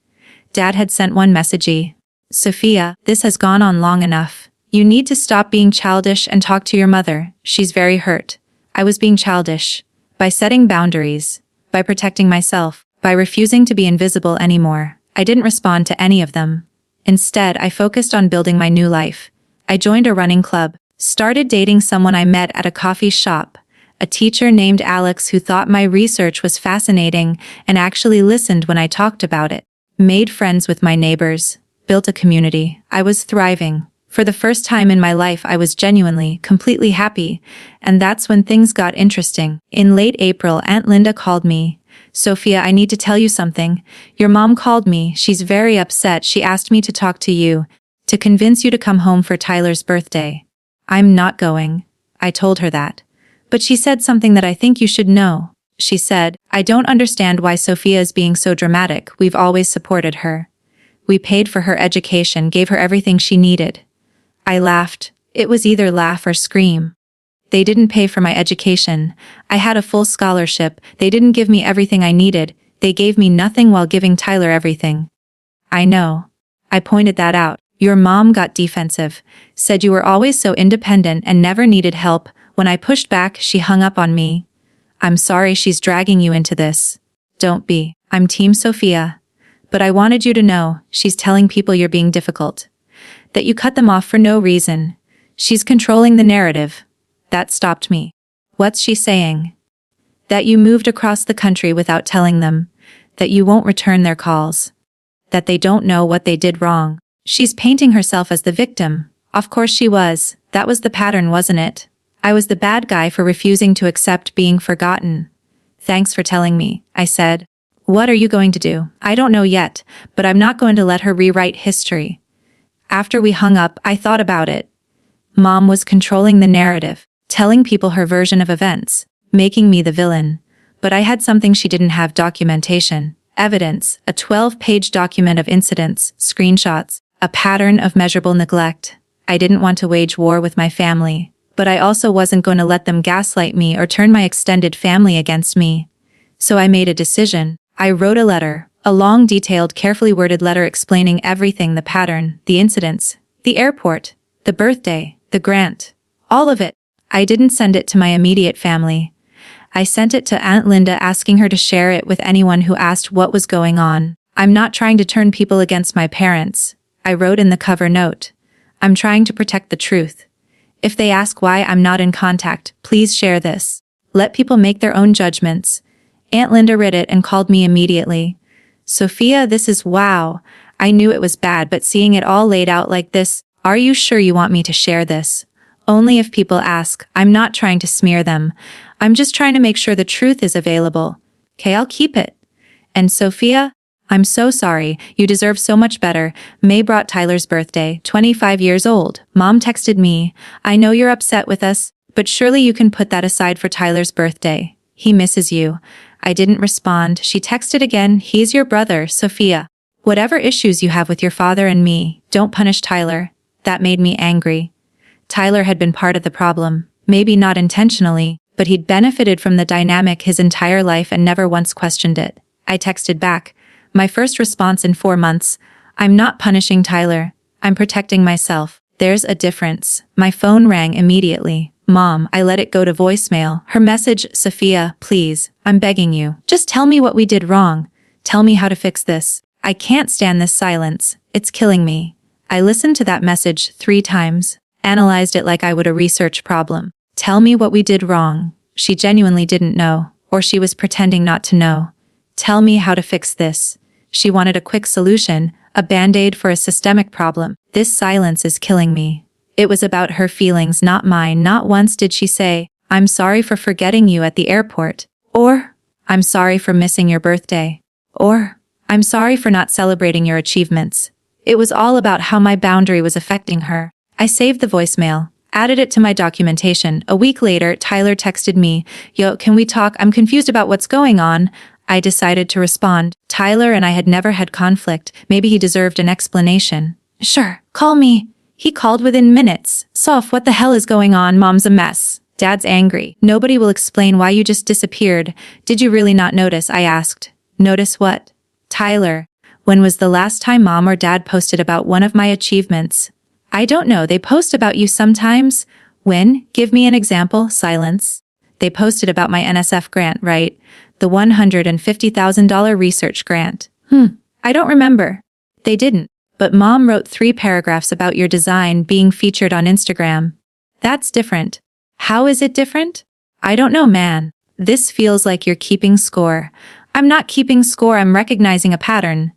Dad had sent one message. "Sophia, this has gone on long enough. You need to stop being childish and talk to your mother. She's very hurt." I was being childish. By setting boundaries. By protecting myself. By refusing to be invisible anymore. I didn't respond to any of them. Instead, I focused on building my new life. I joined a running club. Started dating someone I met at a coffee shop. A teacher named Alex who thought my research was fascinating and actually listened when I talked about it. Made friends with my neighbors. Built a community. I was thriving. For the first time in my life I was genuinely, completely happy. And that's when things got interesting. In late April, Aunt Linda called me. "Sophia, I need to tell you something. Your mom called me. She's very upset. She asked me to talk to you. To convince you to come home for Tyler's birthday." "I'm not going." I told her that. "But she said something that I think you should know." She said, "I don't understand why Sophia is being so dramatic. We've always supported her. We paid for her education, gave her everything she needed." I laughed. It was either laugh or scream. They didn't pay for my education. I had a full scholarship. They didn't give me everything I needed. They gave me nothing while giving Tyler everything. "I know." I pointed that out. Your mom got defensive, said you were always so independent and never needed help. When I pushed back, she hung up on me. I'm sorry she's dragging you into this. Don't be. I'm Team Sophia. But I wanted you to know, she's telling people you're being difficult. That you cut them off for no reason. She's controlling the narrative. That stopped me. What's she saying? That you moved across the country without telling them. That you won't return their calls. That they don't know what they did wrong. She's painting herself as the victim. Of course she was. That was the pattern, wasn't it? I was the bad guy for refusing to accept being forgotten. Thanks for telling me, I said. What are you going to do? I don't know yet, but I'm not going to let her rewrite history. After we hung up, I thought about it. Mom was controlling the narrative, telling people her version of events, making me the villain. But I had something she didn't have: documentation, evidence, a 12-page document of incidents, screenshots, a pattern of measurable neglect. I didn't want to wage war with my family, but I also wasn't going to let them gaslight me or turn my extended family against me. So I made a decision. I wrote a letter, a long, detailed, carefully worded letter explaining everything: the pattern, the incidents, the airport, the birthday, the grant, all of it. I didn't send it to my immediate family. I sent it to Aunt Linda, asking her to share it with anyone who asked what was going on. I'm not trying to turn people against my parents. I wrote in the cover note. I'm trying to protect the truth. If they ask why I'm not in contact, please share this. Let people make their own judgments. Aunt Linda read it and called me immediately. Sophia, this is wow. I knew it was bad, but seeing it all laid out like this, are you sure you want me to share this? Only if people ask. I'm not trying to smear them. I'm just trying to make sure the truth is available. Okay, I'll keep it. And Sophia, I'm so sorry. You deserve so much better. May brought Tyler's birthday, 25 years old. Mom texted me. I know you're upset with us, but surely you can put that aside for Tyler's birthday. He misses you. I didn't respond. She texted again. He's your brother, Sophia. Whatever issues you have with your father and me, don't punish Tyler. That made me angry. Tyler had been part of the problem. Maybe not intentionally, but he'd benefited from the dynamic his entire life and never once questioned it. I texted back. My first response in 4 months. I'm not punishing Tyler. I'm protecting myself. There's a difference. My phone rang immediately. Mom, I let it go to voicemail. Her message: Sophia, please, I'm begging you. Just tell me what we did wrong. Tell me how to fix this. I can't stand this silence. It's killing me. I listened to that message 3 times, analyzed it like I would a research problem. Tell me what we did wrong. She genuinely didn't know, or she was pretending not to know. Tell me how to fix this. She wanted a quick solution, a band-aid for a systemic problem. This silence is killing me. It was about her feelings, not mine. Not once did she say, I'm sorry for forgetting you at the airport. Or, I'm sorry for missing your birthday. Or, I'm sorry for not celebrating your achievements. It was all about how my boundary was affecting her. I saved the voicemail, added it to my documentation. A week later, Tyler texted me, Yo, can we talk? I'm confused about what's going on. I decided to respond. Tyler and I had never had conflict. Maybe he deserved an explanation. Sure, call me. He called within minutes. Soph, what the hell is going on? Mom's a mess. Dad's angry. Nobody will explain why you just disappeared. Did you really not notice? I asked. Notice what? Tyler, when was the last time Mom or Dad posted about one of my achievements? I don't know. They post about you sometimes. When? Give me an example. Silence. They posted about my NSF grant, right? The $150,000 research grant. I don't remember. They didn't. But Mom wrote 3 paragraphs about your design being featured on Instagram. That's different. How is it different? I don't know, man. This feels like you're keeping score. I'm not keeping score. I'm recognizing a pattern.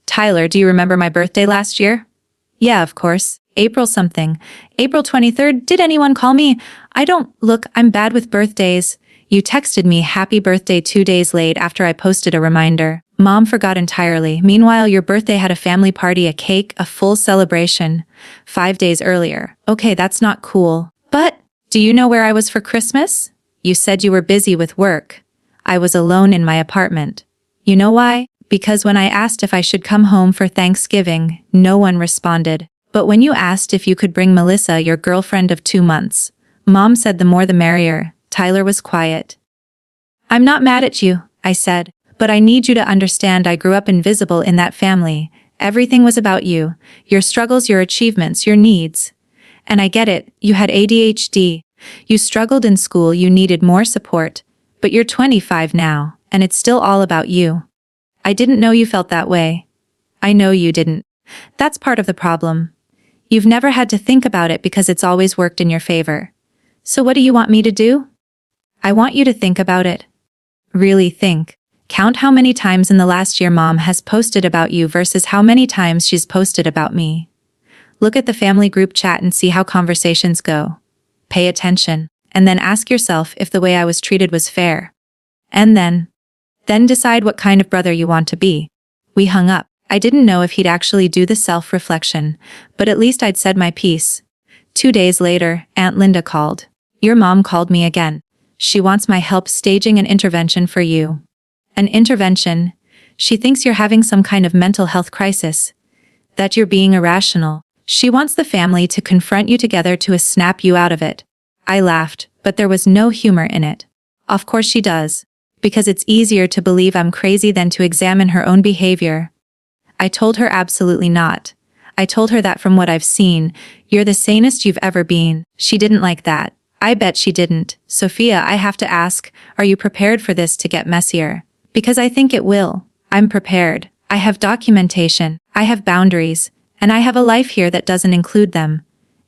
Tyler, do you remember my birthday last year? Yeah, of course. April something. April 23rd. Did anyone call me? I don't. Look, I'm bad with birthdays. You texted me happy birthday 2 days late after I posted a reminder. Mom forgot entirely. Meanwhile, your birthday had a family party, a cake, a full celebration. 5 days earlier. Okay, that's not cool. But, do you know where I was for Christmas? You said you were busy with work. I was alone in my apartment. You know why? Because when I asked if I should come home for Thanksgiving, no one responded. But when you asked if you could bring Melissa, your girlfriend of 2 months, Mom said the more the merrier. Tyler was quiet. I'm not mad at you, I said, but I need you to understand I grew up invisible in that family, Everything was about you, your struggles, your achievements, your needs. And I get it, you had ADHD. You struggled in school, you needed more support. But you're 25 now, and it's still all about you. I didn't know you felt that way. I know you didn't. That's part of the problem. You've never had to think about it because it's always worked in your favor. So what do you want me to do? I want you to think about it. Really think. Count how many times in the last year Mom has posted about you versus how many times she's posted about me. Look at the family group chat and see how conversations go. Pay attention, and then ask yourself if the way I was treated was fair. And then decide what kind of brother you want to be. We hung up. I didn't know if he'd actually do the self-reflection, but at least I'd said my piece. 2 days later, Aunt Linda called. Your mom called me again. She wants my help staging an intervention for you. An intervention? She thinks you're having some kind of mental health crisis. That you're being irrational. She wants the family to confront you together to snap you out of it. I laughed, but there was no humor in it. Of course she does. Because it's easier to believe I'm crazy than to examine her own behavior. I told her absolutely not. I told her that from what I've seen, you're the sanest you've ever been. She didn't like that. I bet she didn't. Sophia, I have to ask, are you prepared for this to get messier? Because I think it will. I'm prepared. I have documentation. I have boundaries. And I have a life here that doesn't include them.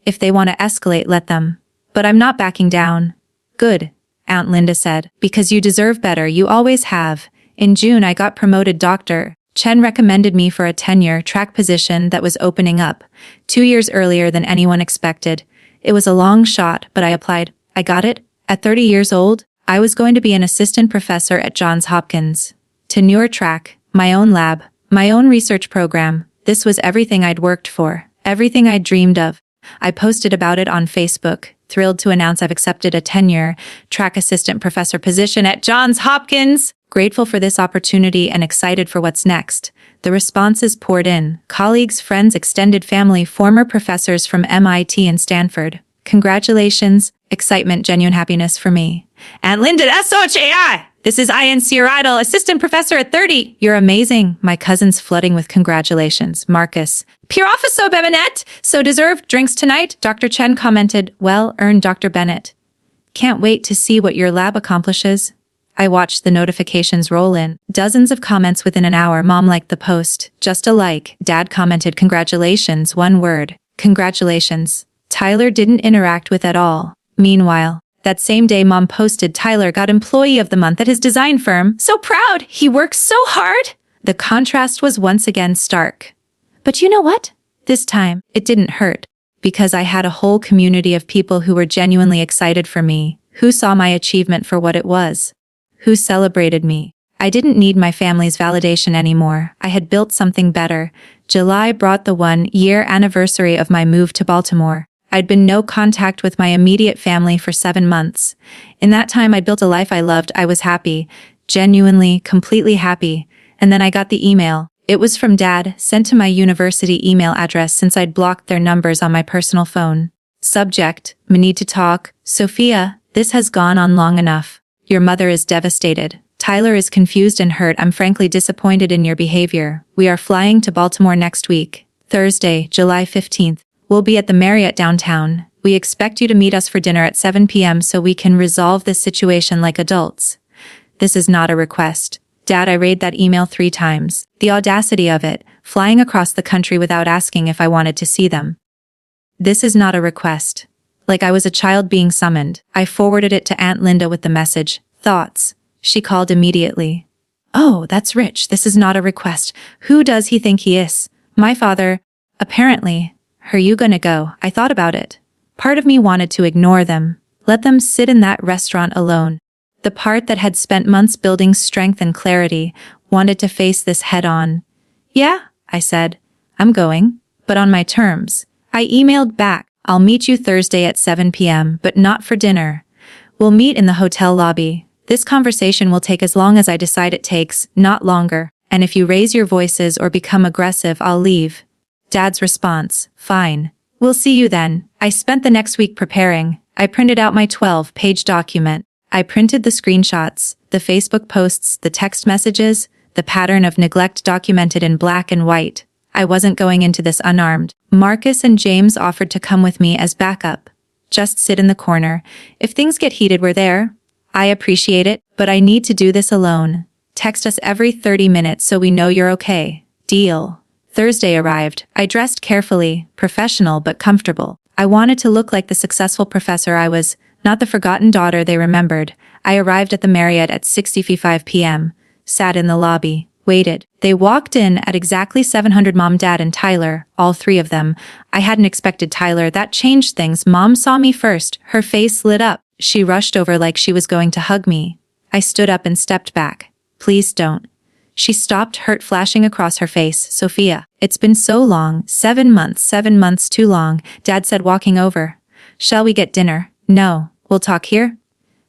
If they want to escalate, let them. But I'm not backing down. Good, Aunt Linda said. Because you deserve better, you always have. In June I got promoted. Dr. Chen recommended me for a tenure-track position that was opening up, 2 years earlier than anyone expected. It was a long shot, but I applied. I got it. At 30 years old, I was going to be an assistant professor at Johns Hopkins. Tenure track, my own lab, my own research program. This was everything I'd worked for, everything I'd dreamed of. I posted about it on Facebook, thrilled to announce I've accepted a tenure-track assistant professor position at Johns Hopkins. Grateful for this opportunity and excited for what's next. The responses poured in. Colleagues, friends, extended family, former professors from MIT and Stanford. Congratulations, excitement, genuine happiness for me. Aunt Linda, SOHAI! This is INC, your idol, assistant professor at 30. You're amazing. My cousin's flooding with congratulations. Marcus. Pure office so Bennett. So deserved. Drinks tonight? Dr. Chen commented. Well earned, Dr. Bennett. Can't wait to see what your lab accomplishes. I watched the notifications roll in. Dozens of comments within an hour. Mom liked the post. Just a like. Dad commented, congratulations, one word. Congratulations. Tyler didn't interact with at all. Meanwhile, that same day Mom posted Tyler got Employee of the Month at his design firm. So proud. He works so hard. The contrast was once again stark. But you know what? This time, it didn't hurt. Because I had a whole community of people who were genuinely excited for me, who saw my achievement for what it was. Who celebrated me. I didn't need my family's validation anymore. I had built something better. July brought the 1-year anniversary of my move to Baltimore. I'd been no contact with my immediate family for 7 months. In that time, I'd built a life I loved. I was happy. Genuinely, completely happy. And then I got the email. It was from Dad, sent to my university email address since I'd blocked their numbers on my personal phone. Subject, "Me need to talk. Sophia, this has gone on long enough. Your mother is devastated. Tyler is confused and hurt. I'm frankly disappointed in your behavior. We are flying to Baltimore next week. Thursday, July 15th. We'll be at the Marriott downtown. We expect you to meet us for dinner at 7 p.m. so we can resolve this situation like adults. This is not a request. Dad, I read that email 3 times. The audacity of it, flying across the country without asking if I wanted to see them. This is not a request. Like I was a child being summoned. I forwarded it to Aunt Linda with the message, thoughts. She called immediately. Oh, that's rich. This is not a request. Who does he think he is? My father. Apparently. Are you gonna go? I thought about it. Part of me wanted to ignore them. Let them sit in that restaurant alone. The part that had spent months building strength and clarity wanted to face this head on. Yeah, I said. I'm going. But on my terms. I emailed back. I'll meet you Thursday at 7 p.m., but not for dinner. We'll meet in the hotel lobby. This conversation will take as long as I decide it takes, not longer. And if you raise your voices or become aggressive, I'll leave. Dad's response, fine. We'll see you then. I spent the next week preparing. I printed out my 12-page document. I printed the screenshots, the Facebook posts, the text messages, the pattern of neglect documented in black and white. I wasn't going into this unarmed. Marcus and James offered to come with me as backup. Just sit in the corner. If things get heated, we're there. I appreciate it, but I need to do this alone. Text us every 30 minutes so we know you're okay. Deal. Thursday arrived. I dressed carefully, professional but comfortable. I wanted to look like the successful professor I was, not the forgotten daughter they remembered. I arrived at the Marriott at 6:55 p.m., sat in the lobby, waited. They walked in at exactly 700. Mom, Dad, and Tyler, all three of them. I hadn't expected Tyler. That changed things. Mom saw me first. Her face lit up. She rushed over like she was going to hug me. I stood up and stepped back. Please don't. She stopped, hurt flashing across her face. Sophia, it's been so long. 7 months too long, Dad said, walking over. Shall we get dinner? No, we'll talk here.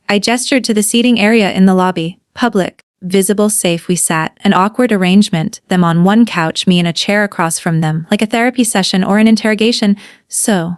I gestured to the seating area in the lobby. Public, visible, safe. We sat, an awkward arrangement, them on one couch, me in a chair across from them, like a therapy session or an interrogation. So,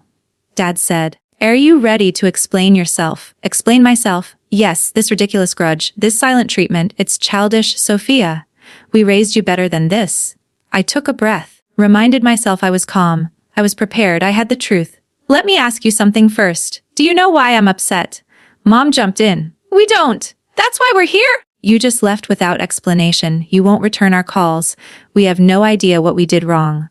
Dad said, are you ready to explain yourself? Explain myself? Yes, this ridiculous grudge, this silent treatment, it's childish. Sophia, we raised you better than this. I took a breath, reminded myself I was calm. I was prepared. I had the truth. Let me ask you something first. Do you know why I'm upset? Mom jumped in. We don't. That's why we're here. You just left without explanation. You won't return our calls. We have no idea what we did wrong.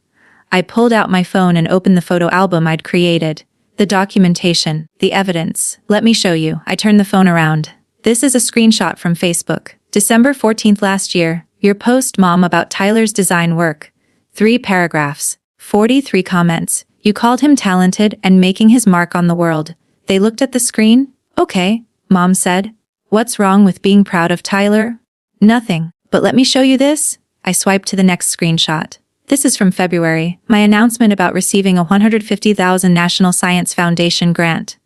I pulled out my phone and opened the photo album I'd created. The documentation, the evidence. Let me show you. I turned the phone around. This is a screenshot from Facebook. December 14th last year. Your post, Mom, about Tyler's design work. 3 paragraphs. 43 comments. You called him talented and making his mark on the world. They looked at the screen. Okay, Mom said. What's wrong with being proud of Tyler? Nothing. But let me show you this. I swiped to the next screenshot. This is from February, my announcement about receiving a $150,000 National Science Foundation grant.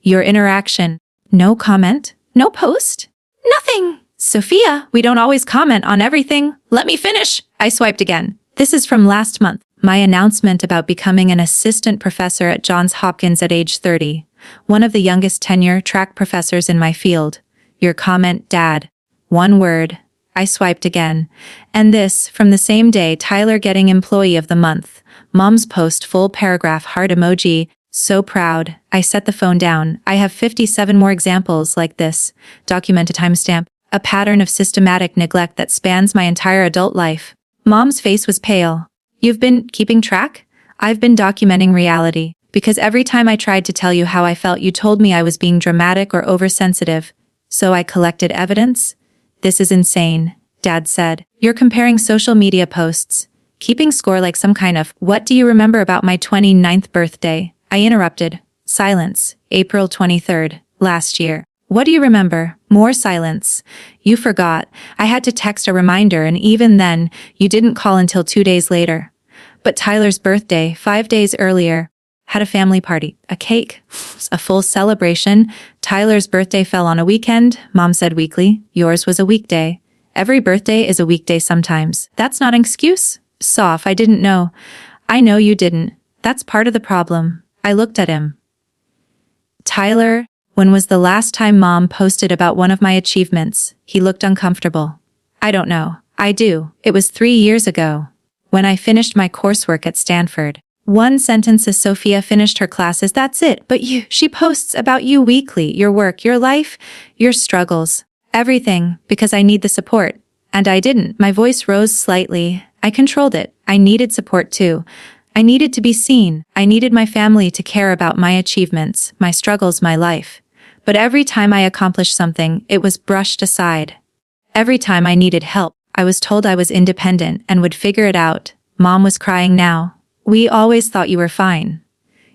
Your interaction. No comment? No post? Nothing. Sophia, we don't always comment on everything. Let me finish. I swiped again. This is from last month, my announcement about becoming an assistant professor at Johns Hopkins at age 30, one of the youngest tenure-track professors in my field. Your comment, Dad. 1 word. I swiped again. And this, from the same day, Tyler getting Employee of the Month. Mom's post, full paragraph, heart emoji. So proud. I set the phone down. I have 57 more examples like this. Documented timestamp. A pattern of systematic neglect that spans my entire adult life. Mom's face was pale. You've been keeping track? I've been documenting reality. Because every time I tried to tell you how I felt, you told me I was being dramatic or oversensitive. So I collected evidence? This is insane, Dad said. You're comparing social media posts, keeping score like some kind of, what do you remember about my 29th birthday? I interrupted. Silence. April 23rd, last year. What do you remember? More silence. You forgot. I had to text a reminder, and even then, you didn't call until 2 days later. But Tyler's birthday, 5 days earlier, had a family party, a cake, a full celebration. Tyler's birthday fell on a weekend, Mom said weakly. Yours was a weekday. Every birthday is a weekday sometimes. That's not an excuse? Soph, I didn't know. I know you didn't. That's part of the problem. I looked at him. Tyler, when was the last time Mom posted about one of my achievements? He looked uncomfortable. I don't know. I do. It was 3 years ago. When I finished my coursework at Stanford. 1 sentence as Sophia finished her classes, that's it. But she posts about you weekly, your work, your life, your struggles, everything, because I need the support. And I didn't. My voice rose slightly. I controlled it. I needed support too. I needed to be seen. I needed my family to care about my achievements, my struggles, my life. But every time I accomplished something, it was brushed aside. Every time I needed help, I was told I was independent and would figure it out. Mom was crying now. We always thought you were fine.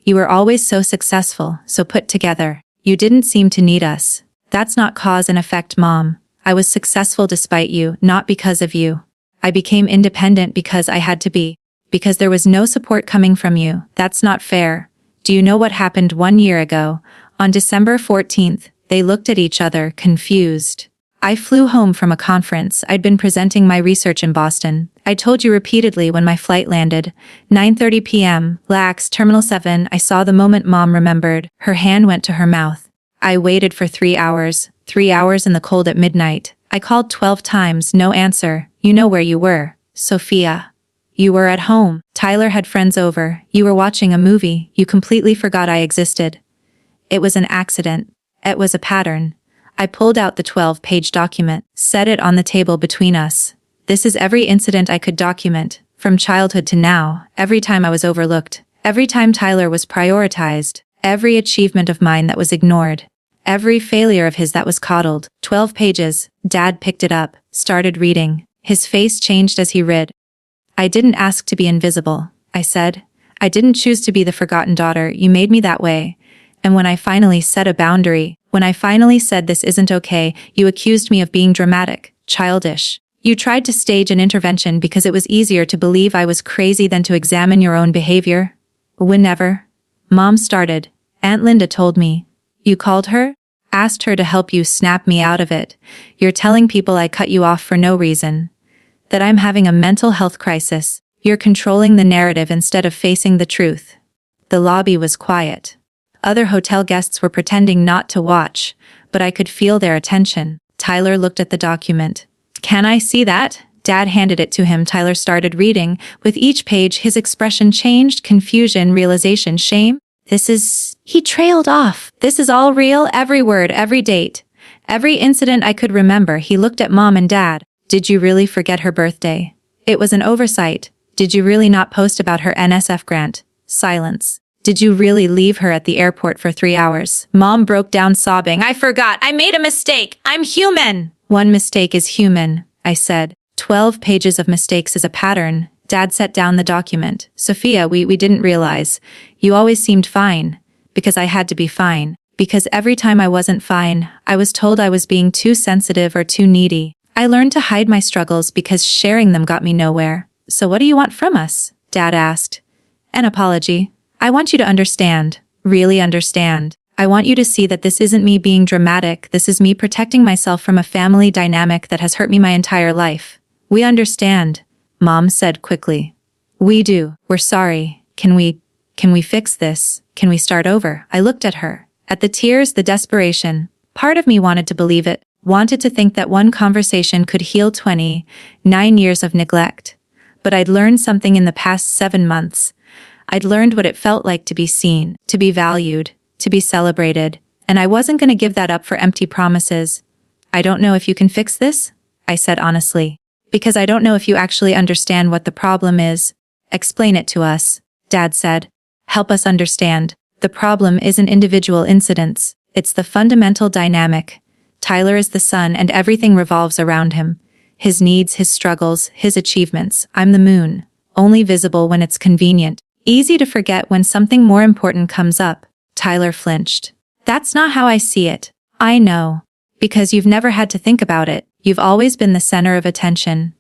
You were always so successful, so put together. You didn't seem to need us. That's not cause and effect, Mom. I was successful despite you, not because of you. I became independent because I had to be. Because there was no support coming from you. That's not fair. Do you know what happened 1 year ago? On December 14th, they looked at each other, confused. I flew home from a conference. I'd been presenting my research in Boston. I told you repeatedly when my flight landed. 9:30 p.m., LAX, Terminal 7. I saw the moment Mom remembered. Her hand went to her mouth. I waited for 3 hours. 3 hours in the cold at midnight. I called 12 times, no answer. You know where you were. Sophia. You were at home. Tyler had friends over. You were watching a movie. You completely forgot I existed. It was an accident. It was a pattern. I pulled out the 12-page document, set it on the table between us. This is every incident I could document, from childhood to now, every time I was overlooked, every time Tyler was prioritized, every achievement of mine that was ignored, every failure of his that was coddled. 12 pages. Dad picked it up, started reading. His face changed as he read. I didn't ask to be invisible, I said. I didn't choose to be the forgotten daughter. You made me that way. And when I finally set a boundary, when I finally said this isn't okay, you accused me of being dramatic, childish. You tried to stage an intervention because it was easier to believe I was crazy than to examine your own behavior. Whenever Mom started, Aunt Linda told me. You called her? Asked her to help you snap me out of it. You're telling people I cut you off for no reason. That I'm having a mental health crisis. You're controlling the narrative instead of facing the truth. The lobby was quiet. Other hotel guests were pretending not to watch, but I could feel their attention. Tyler looked at the document. Can I see that? Dad handed it to him. Tyler started reading. With each page, his expression changed: confusion, realization, shame. He trailed off. This is all real, every word, every date. Every incident I could remember. He looked at Mom and Dad. Did you really forget her birthday? It was an oversight. Did you really not post about her NSF grant? Silence. Did you really leave her at the airport for 3 hours? Mom broke down sobbing. I forgot. I made a mistake. I'm human. One mistake is human, I said. 12 pages of mistakes is a pattern. Dad set down the document. Sophia, we didn't realize. You always seemed fine. Because I had to be fine. Because every time I wasn't fine, I was told I was being too sensitive or too needy. I learned to hide my struggles because sharing them got me nowhere. So what do you want from us? Dad asked. An apology. I want you to understand. Really understand. I want you to see that this isn't me being dramatic. This is me protecting myself from a family dynamic that has hurt me my entire life. We understand, Mom said quickly. We do. We're sorry. Can we fix this? Can we start over? I looked at her. At the tears, the desperation. Part of me wanted to believe it, wanted to think that one conversation could heal 29 years of neglect. But I'd learned something in the past 7 months. I'd learned what it felt like to be seen, to be valued, to be celebrated, and I wasn't going to give that up for empty promises. I don't know if you can fix this, I said honestly, because I don't know if you actually understand what the problem is. Explain it to us, Dad said. Help us understand. The problem isn't individual incidents, it's the fundamental dynamic. Tyler is the sun and everything revolves around him. His needs, his struggles, his achievements. I'm the moon, only visible when it's convenient. Easy to forget when something more important comes up. Tyler flinched. That's not how I see it. I know. Because you've never had to think about it. You've always been the center of attention.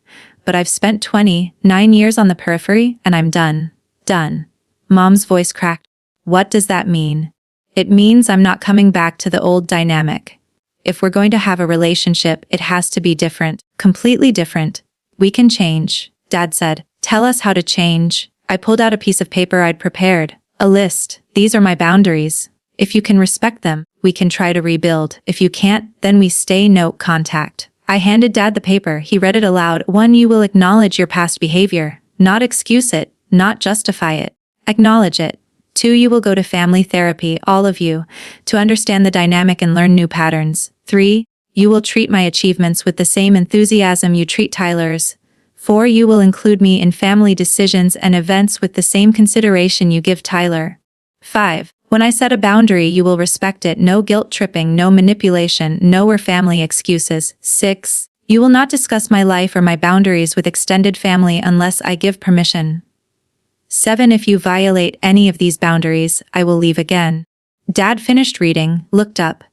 But I've spent 29 years on the periphery, and I'm done. Done. Mom's voice cracked. What does that mean? It means I'm not coming back to the old dynamic. If we're going to have a relationship, it has to be different. Completely different. We can change, Dad said. Tell us how to change. I pulled out a piece of paper I'd prepared. A list. These are my boundaries. If you can respect them, we can try to rebuild. If you can't, then we stay no contact. I handed Dad the paper. He read it aloud. 1. You will acknowledge your past behavior. Not excuse it. Not justify it. Acknowledge it. 2. You will go to family therapy, all of you, to understand the dynamic and learn new patterns. 3. You will treat my achievements with the same enthusiasm you treat Tyler's. 4. You will include me in family decisions and events with the same consideration you give Tyler. 5. When I set a boundary, you will respect it. No guilt tripping, no manipulation, no or family excuses. 6. You will not discuss my life or my boundaries with extended family unless I give permission. 7. If you violate any of these boundaries, I will leave again. Dad finished reading, looked up.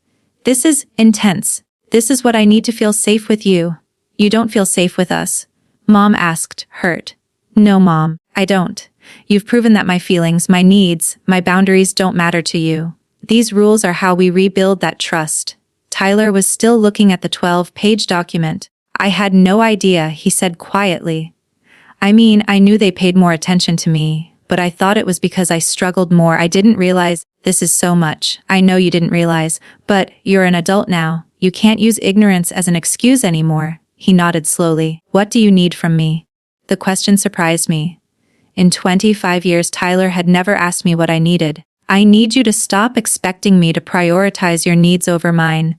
This is intense. This is what I need to feel safe with you. You don't feel safe with us. Mom asked, hurt. No, Mom, I don't. You've proven that my feelings, my needs, my boundaries don't matter to you. These rules are how we rebuild that trust. Tyler was still looking at the 12-page document. I had no idea, he said quietly. I mean, I knew they paid more attention to me, but I thought it was because I struggled more. I didn't realize this is so much. I know you didn't realize, but you're an adult now. You can't use ignorance as an excuse anymore. He nodded slowly. What do you need from me? The question surprised me. In 25 years, Tyler had never asked me what I needed. I need you to stop expecting me to prioritize your needs over mine.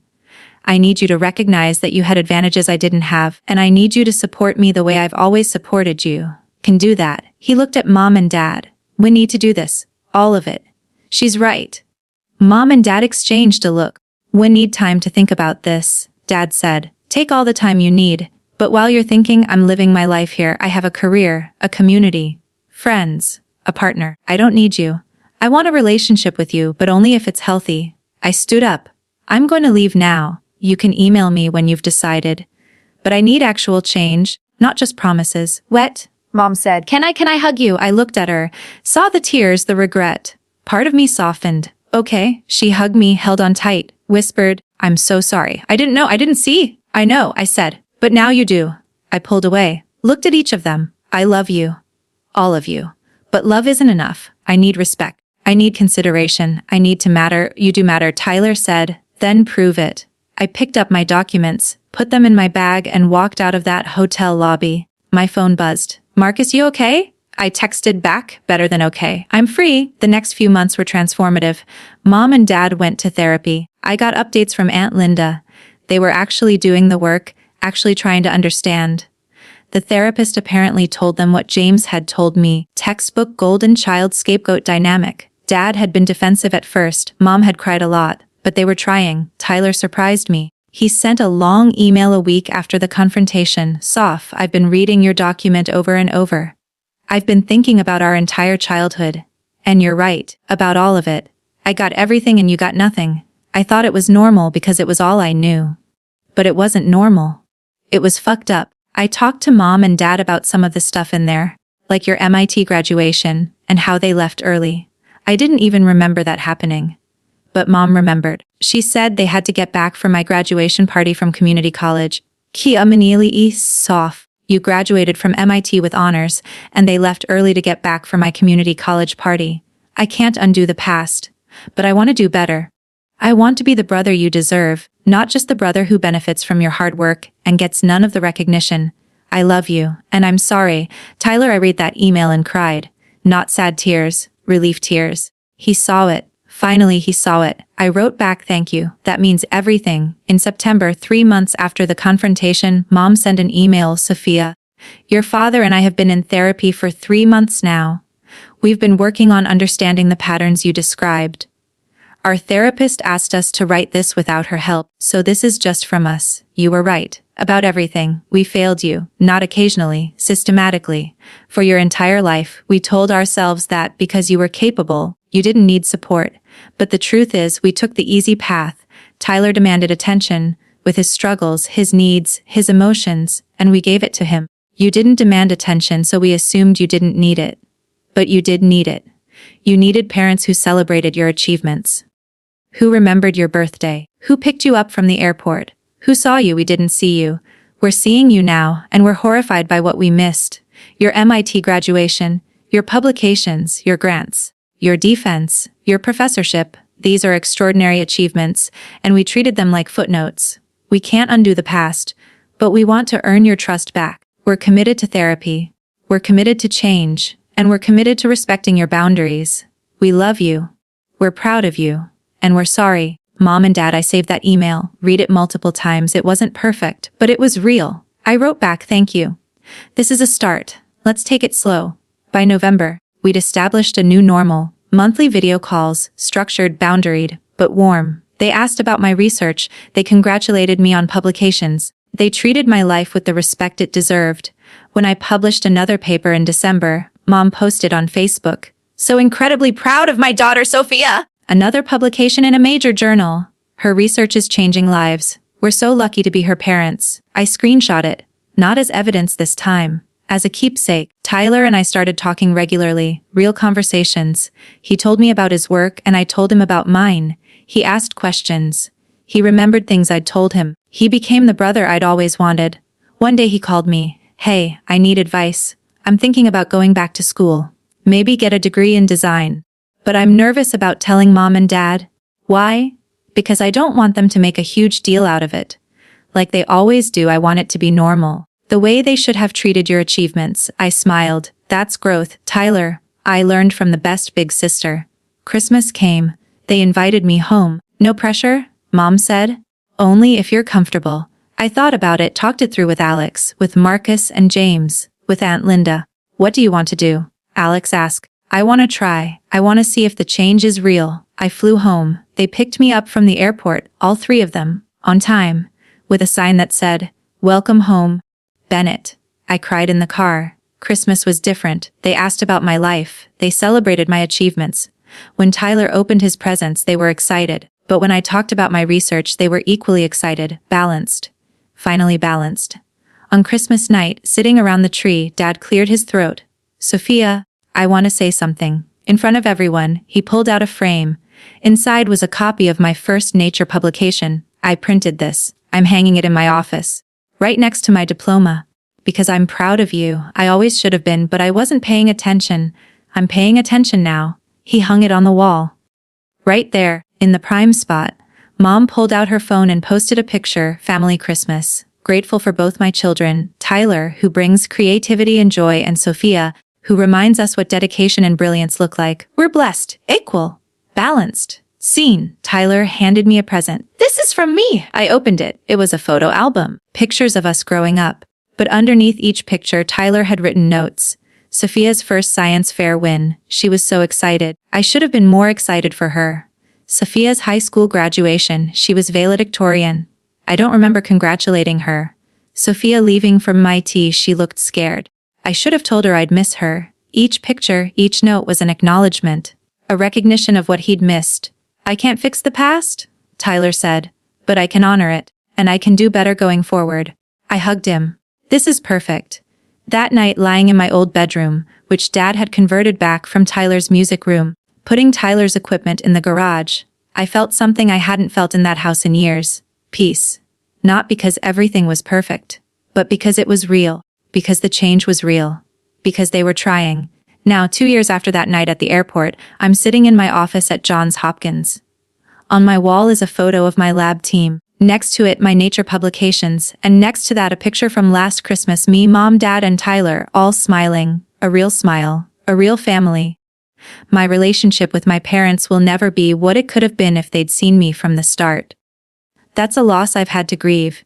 I need you to recognize that you had advantages I didn't have, and I need you to support me the way I've always supported you. Can do that. He looked at Mom and Dad. We need to do this. All of it. She's right. Mom and Dad exchanged a look. We need time to think about this, Dad said. Take all the time you need. But while you're thinking I'm living my life here, I have a career, a community, friends, a partner. I don't need you. I want a relationship with you, but only if it's healthy. I stood up. I'm going to leave now. You can email me when you've decided. But I need actual change, not just promises. Wet, Mom said. Can I hug you? I looked at her, saw the tears, the regret. Part of me softened. Okay. She hugged me, held on tight, whispered, I'm so sorry. I didn't know. I didn't see. I know, I said. But now you do. I pulled away, looked at each of them. I love you. All of you. But love isn't enough. I need respect. I need consideration. I need to matter. You do matter, Tyler said. Then prove it. I picked up my documents, put them in my bag, and walked out of that hotel lobby. My phone buzzed. Marcus, you okay? I texted back, better than okay. I'm free. The next few months were transformative. Mom and Dad went to therapy. I got updates from Aunt Linda. They were actually doing the work, actually trying to understand. The therapist apparently told them what James had told me. Textbook golden child scapegoat dynamic. Dad had been defensive at first. Mom had cried a lot, but they were trying. Tyler surprised me. He sent a long email a week after the confrontation. Soph, I've been reading your document over and over. I've been thinking about our entire childhood. And you're right, about all of it. I got everything and you got nothing. I thought it was normal because it was all I knew. But it wasn't normal. It was fucked up. I talked to Mom and Dad about some of the stuff in there, like your MIT graduation, and how they left early. I didn't even remember that happening. But Mom remembered. She said they had to get back for my graduation party from community college. Kia manili Soph. You graduated from MIT with honors, and they left early to get back for my community college party. I can't undo the past, but I want to do better. I want to be the brother you deserve, not just the brother who benefits from your hard work and gets none of the recognition. I love you, and I'm sorry. Tyler, I read that email and cried. Not sad tears, relief tears. He saw it. Finally, he saw it. I wrote back, thank you. That means everything. In September, 3 months after the confrontation, Mom sent an email, Sophia. Your father and I have been in therapy for 3 months now. We've been working on understanding the patterns you described. Our therapist asked us to write this without her help, so this is just from us. You were right. About everything. We failed you. Not occasionally, systematically. For your entire life, we told ourselves that because you were capable, you didn't need support. But the truth is, we took the easy path. Tyler demanded attention, with his struggles, his needs, his emotions, and we gave it to him. You didn't demand attention, so we assumed you didn't need it. But you did need it. You needed parents who celebrated your achievements. Who remembered your birthday? Who picked you up from the airport? Who saw you? We didn't see you. We're seeing you now, and we're horrified by what we missed. Your MIT graduation, your publications, your grants, your defense, your professorship. These are extraordinary achievements, and we treated them like footnotes. We can't undo the past, but we want to earn your trust back. We're committed to therapy. We're committed to change, and we're committed to respecting your boundaries. We love you. We're proud of you. And we're sorry. Mom and Dad, I saved that email. Read it multiple times. It wasn't perfect, but it was real. I wrote back, thank you. This is a start. Let's take it slow. By November, we'd established a new normal. Monthly video calls, structured, boundaried, but warm. They asked about my research. They congratulated me on publications. They treated my life with the respect it deserved. When I published another paper in December, Mom posted on Facebook, "So incredibly proud of my daughter, Sophia." Another publication in a major journal. Her research is changing lives. We're so lucky to be her parents. I screenshot it. Not as evidence this time. As a keepsake. Tyler and I started talking regularly. Real conversations. He told me about his work and I told him about mine. He asked questions. He remembered things I'd told him. He became the brother I'd always wanted. One day he called me. Hey, I need advice. I'm thinking about going back to school. Maybe get a degree in design. But I'm nervous about telling Mom and Dad. Why? Because I don't want them to make a huge deal out of it. Like they always do, I want it to be normal. The way they should have treated your achievements, I smiled. That's growth, Tyler. I learned from the best big sister. Christmas came. They invited me home. No pressure, Mom said. Only if you're comfortable. I thought about it, talked it through with Alex, with Marcus and James, with Aunt Linda. What do you want to do? Alex asked. I want to try. I want to see if the change is real. I flew home. They picked me up from the airport, all three of them, on time, with a sign that said, "Welcome home, Bennett." I cried in the car. Christmas was different. They asked about my life. They celebrated my achievements. When Tyler opened his presents, they were excited. But when I talked about my research, they were equally excited, balanced. Finally balanced. On Christmas night, sitting around the tree, Dad cleared his throat. Sophia, I want to say something. In front of everyone, he pulled out a frame. Inside was a copy of my first Nature publication. I printed this. I'm hanging it in my office. Right next to my diploma. Because I'm proud of you. I always should have been, but I wasn't paying attention. I'm paying attention now. He hung it on the wall. Right there, in the prime spot. Mom pulled out her phone and posted a picture, family Christmas. Grateful for both my children, Tyler, who brings creativity and joy, and Sophia, who reminds us what dedication and brilliance look like. We're blessed, equal, balanced, seen. Tyler handed me a present. This is from me. I opened it. It was a photo album. Pictures of us growing up. But underneath each picture, Tyler had written notes. Sophia's first science fair win. She was so excited. I should have been more excited for her. Sophia's high school graduation. She was valedictorian. I don't remember congratulating her. Sophia leaving from MIT. She looked scared. I should have told her I'd miss her. Each picture, each note was an acknowledgement. A recognition of what he'd missed. I can't fix the past, Tyler said. But I can honor it. And I can do better going forward. I hugged him. This is perfect. That night, lying in my old bedroom, which Dad had converted back from Tyler's music room, putting Tyler's equipment in the garage, I felt something I hadn't felt in that house in years. Peace. Not because everything was perfect, but because it was real, because the change was real, because they were trying. Now, 2 years after that night at the airport, I'm sitting in my office at Johns Hopkins. On my wall is a photo of my lab team. Next to it, my Nature publications, and next to that, a picture from last Christmas, me, Mom, Dad, and Tyler, all smiling. A real smile. A real family. My relationship with my parents will never be what it could have been if they'd seen me from the start. That's a loss I've had to grieve.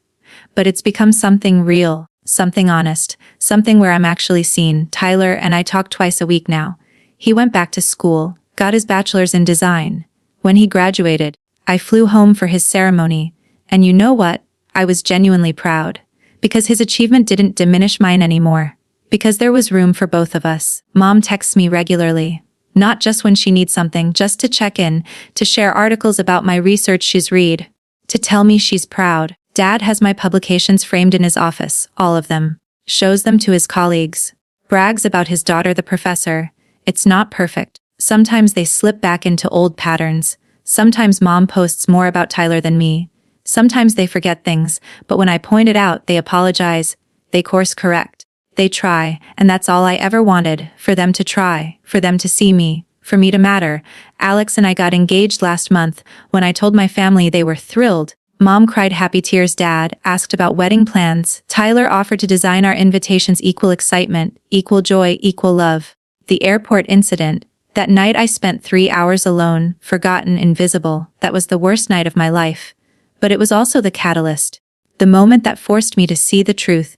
But it's become something real, something honest, something where I'm actually seen. Tyler and I talk twice a week now. He went back to school, got his bachelor's in design. When he graduated, I flew home for his ceremony. And you know what? I was genuinely proud. Because his achievement didn't diminish mine anymore. Because there was room for both of us. Mom texts me regularly. Not just when she needs something, just to check in, to share articles about my research she's read, to tell me she's proud. Dad has my publications framed in his office, all of them. Shows them to his colleagues. Brags about his daughter, the professor. It's not perfect. Sometimes they slip back into old patterns. Sometimes Mom posts more about Tyler than me. Sometimes they forget things, but when I point it out, they apologize. They course correct. They try, and that's all I ever wanted, for them to try, for them to see me, for me to matter. Alex and I got engaged last month. When I told my family, they were thrilled. Mom cried happy tears. Dad asked about wedding plans. Tyler offered to design our invitations. Equal excitement, equal joy, equal love. The airport incident. That night I spent 3 hours alone, forgotten, invisible. That was the worst night of my life. But it was also the catalyst. The moment that forced me to see the truth.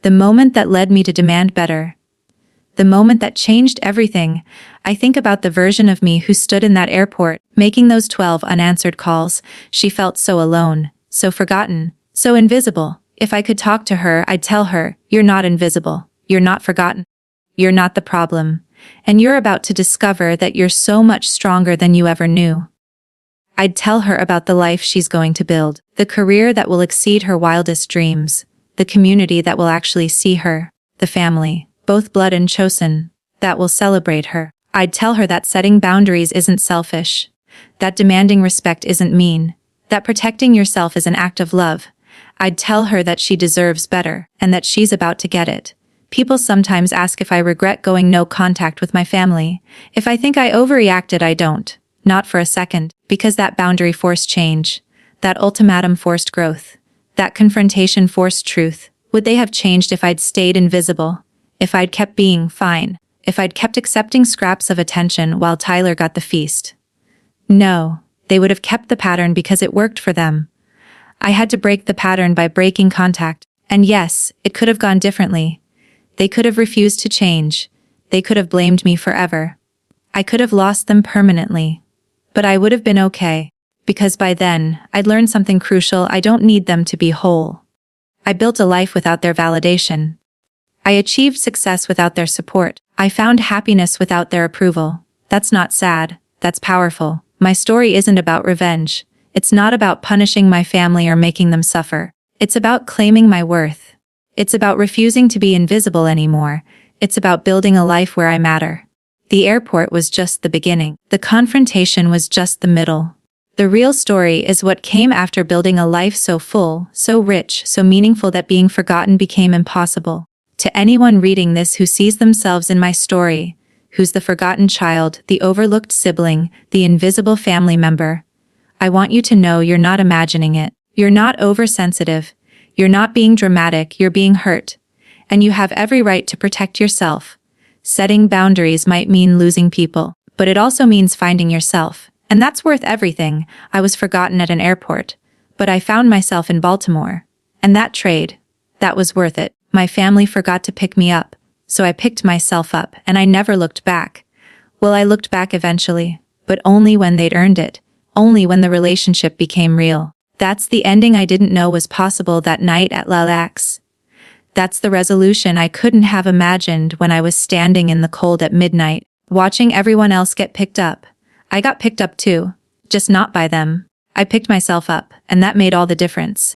The moment that led me to demand better. The moment that changed everything. I think about the version of me who stood in that airport, making those 12 unanswered calls. She felt so alone, so forgotten, so invisible. If I could talk to her, I'd tell her, "You're not invisible. You're not forgotten. You're not the problem. And you're about to discover that you're so much stronger than you ever knew." I'd tell her about the life she's going to build, the career that will exceed her wildest dreams, the community that will actually see her, the family, both blood and chosen, that will celebrate her. I'd tell her that setting boundaries isn't selfish, that demanding respect isn't mean, that protecting yourself is an act of love. I'd tell her that she deserves better, and that she's about to get it. People sometimes ask if I regret going no contact with my family. If I think I overreacted, I don't. Not for a second, because that boundary forced change. That ultimatum forced growth. That confrontation forced truth. Would they have changed if I'd stayed invisible? If I'd kept being fine? If I'd kept accepting scraps of attention while Tyler got the feast? No, they would have kept the pattern because it worked for them. I had to break the pattern by breaking contact. And yes, it could have gone differently. They could have refused to change. They could have blamed me forever. I could have lost them permanently. But I would have been okay. Because by then, I'd learned something crucial: I don't need them to be whole. I built a life without their validation. I achieved success without their support. I found happiness without their approval. That's not sad, that's powerful. My story isn't about revenge. It's not about punishing my family or making them suffer. It's about claiming my worth. It's about refusing to be invisible anymore. It's about building a life where I matter. The airport was just the beginning. The confrontation was just the middle. The real story is what came after building a life so full, so rich, so meaningful that being forgotten became impossible. To anyone reading this who sees themselves in my story, who's the forgotten child, the overlooked sibling, the invisible family member, I want you to know you're not imagining it. You're not oversensitive. You're not being dramatic, you're being hurt. And you have every right to protect yourself. Setting boundaries might mean losing people, but it also means finding yourself. And that's worth everything. I was forgotten at an airport, but I found myself in Baltimore. And that trade, that was worth it. My family forgot to pick me up, so I picked myself up, and I never looked back. Well, I looked back eventually, but only when they'd earned it, only when the relationship became real. That's the ending I didn't know was possible that night at luggage. That's the resolution I couldn't have imagined when I was standing in the cold at midnight, watching everyone else get picked up. I got picked up too, just not by them. I picked myself up, and that made all the difference.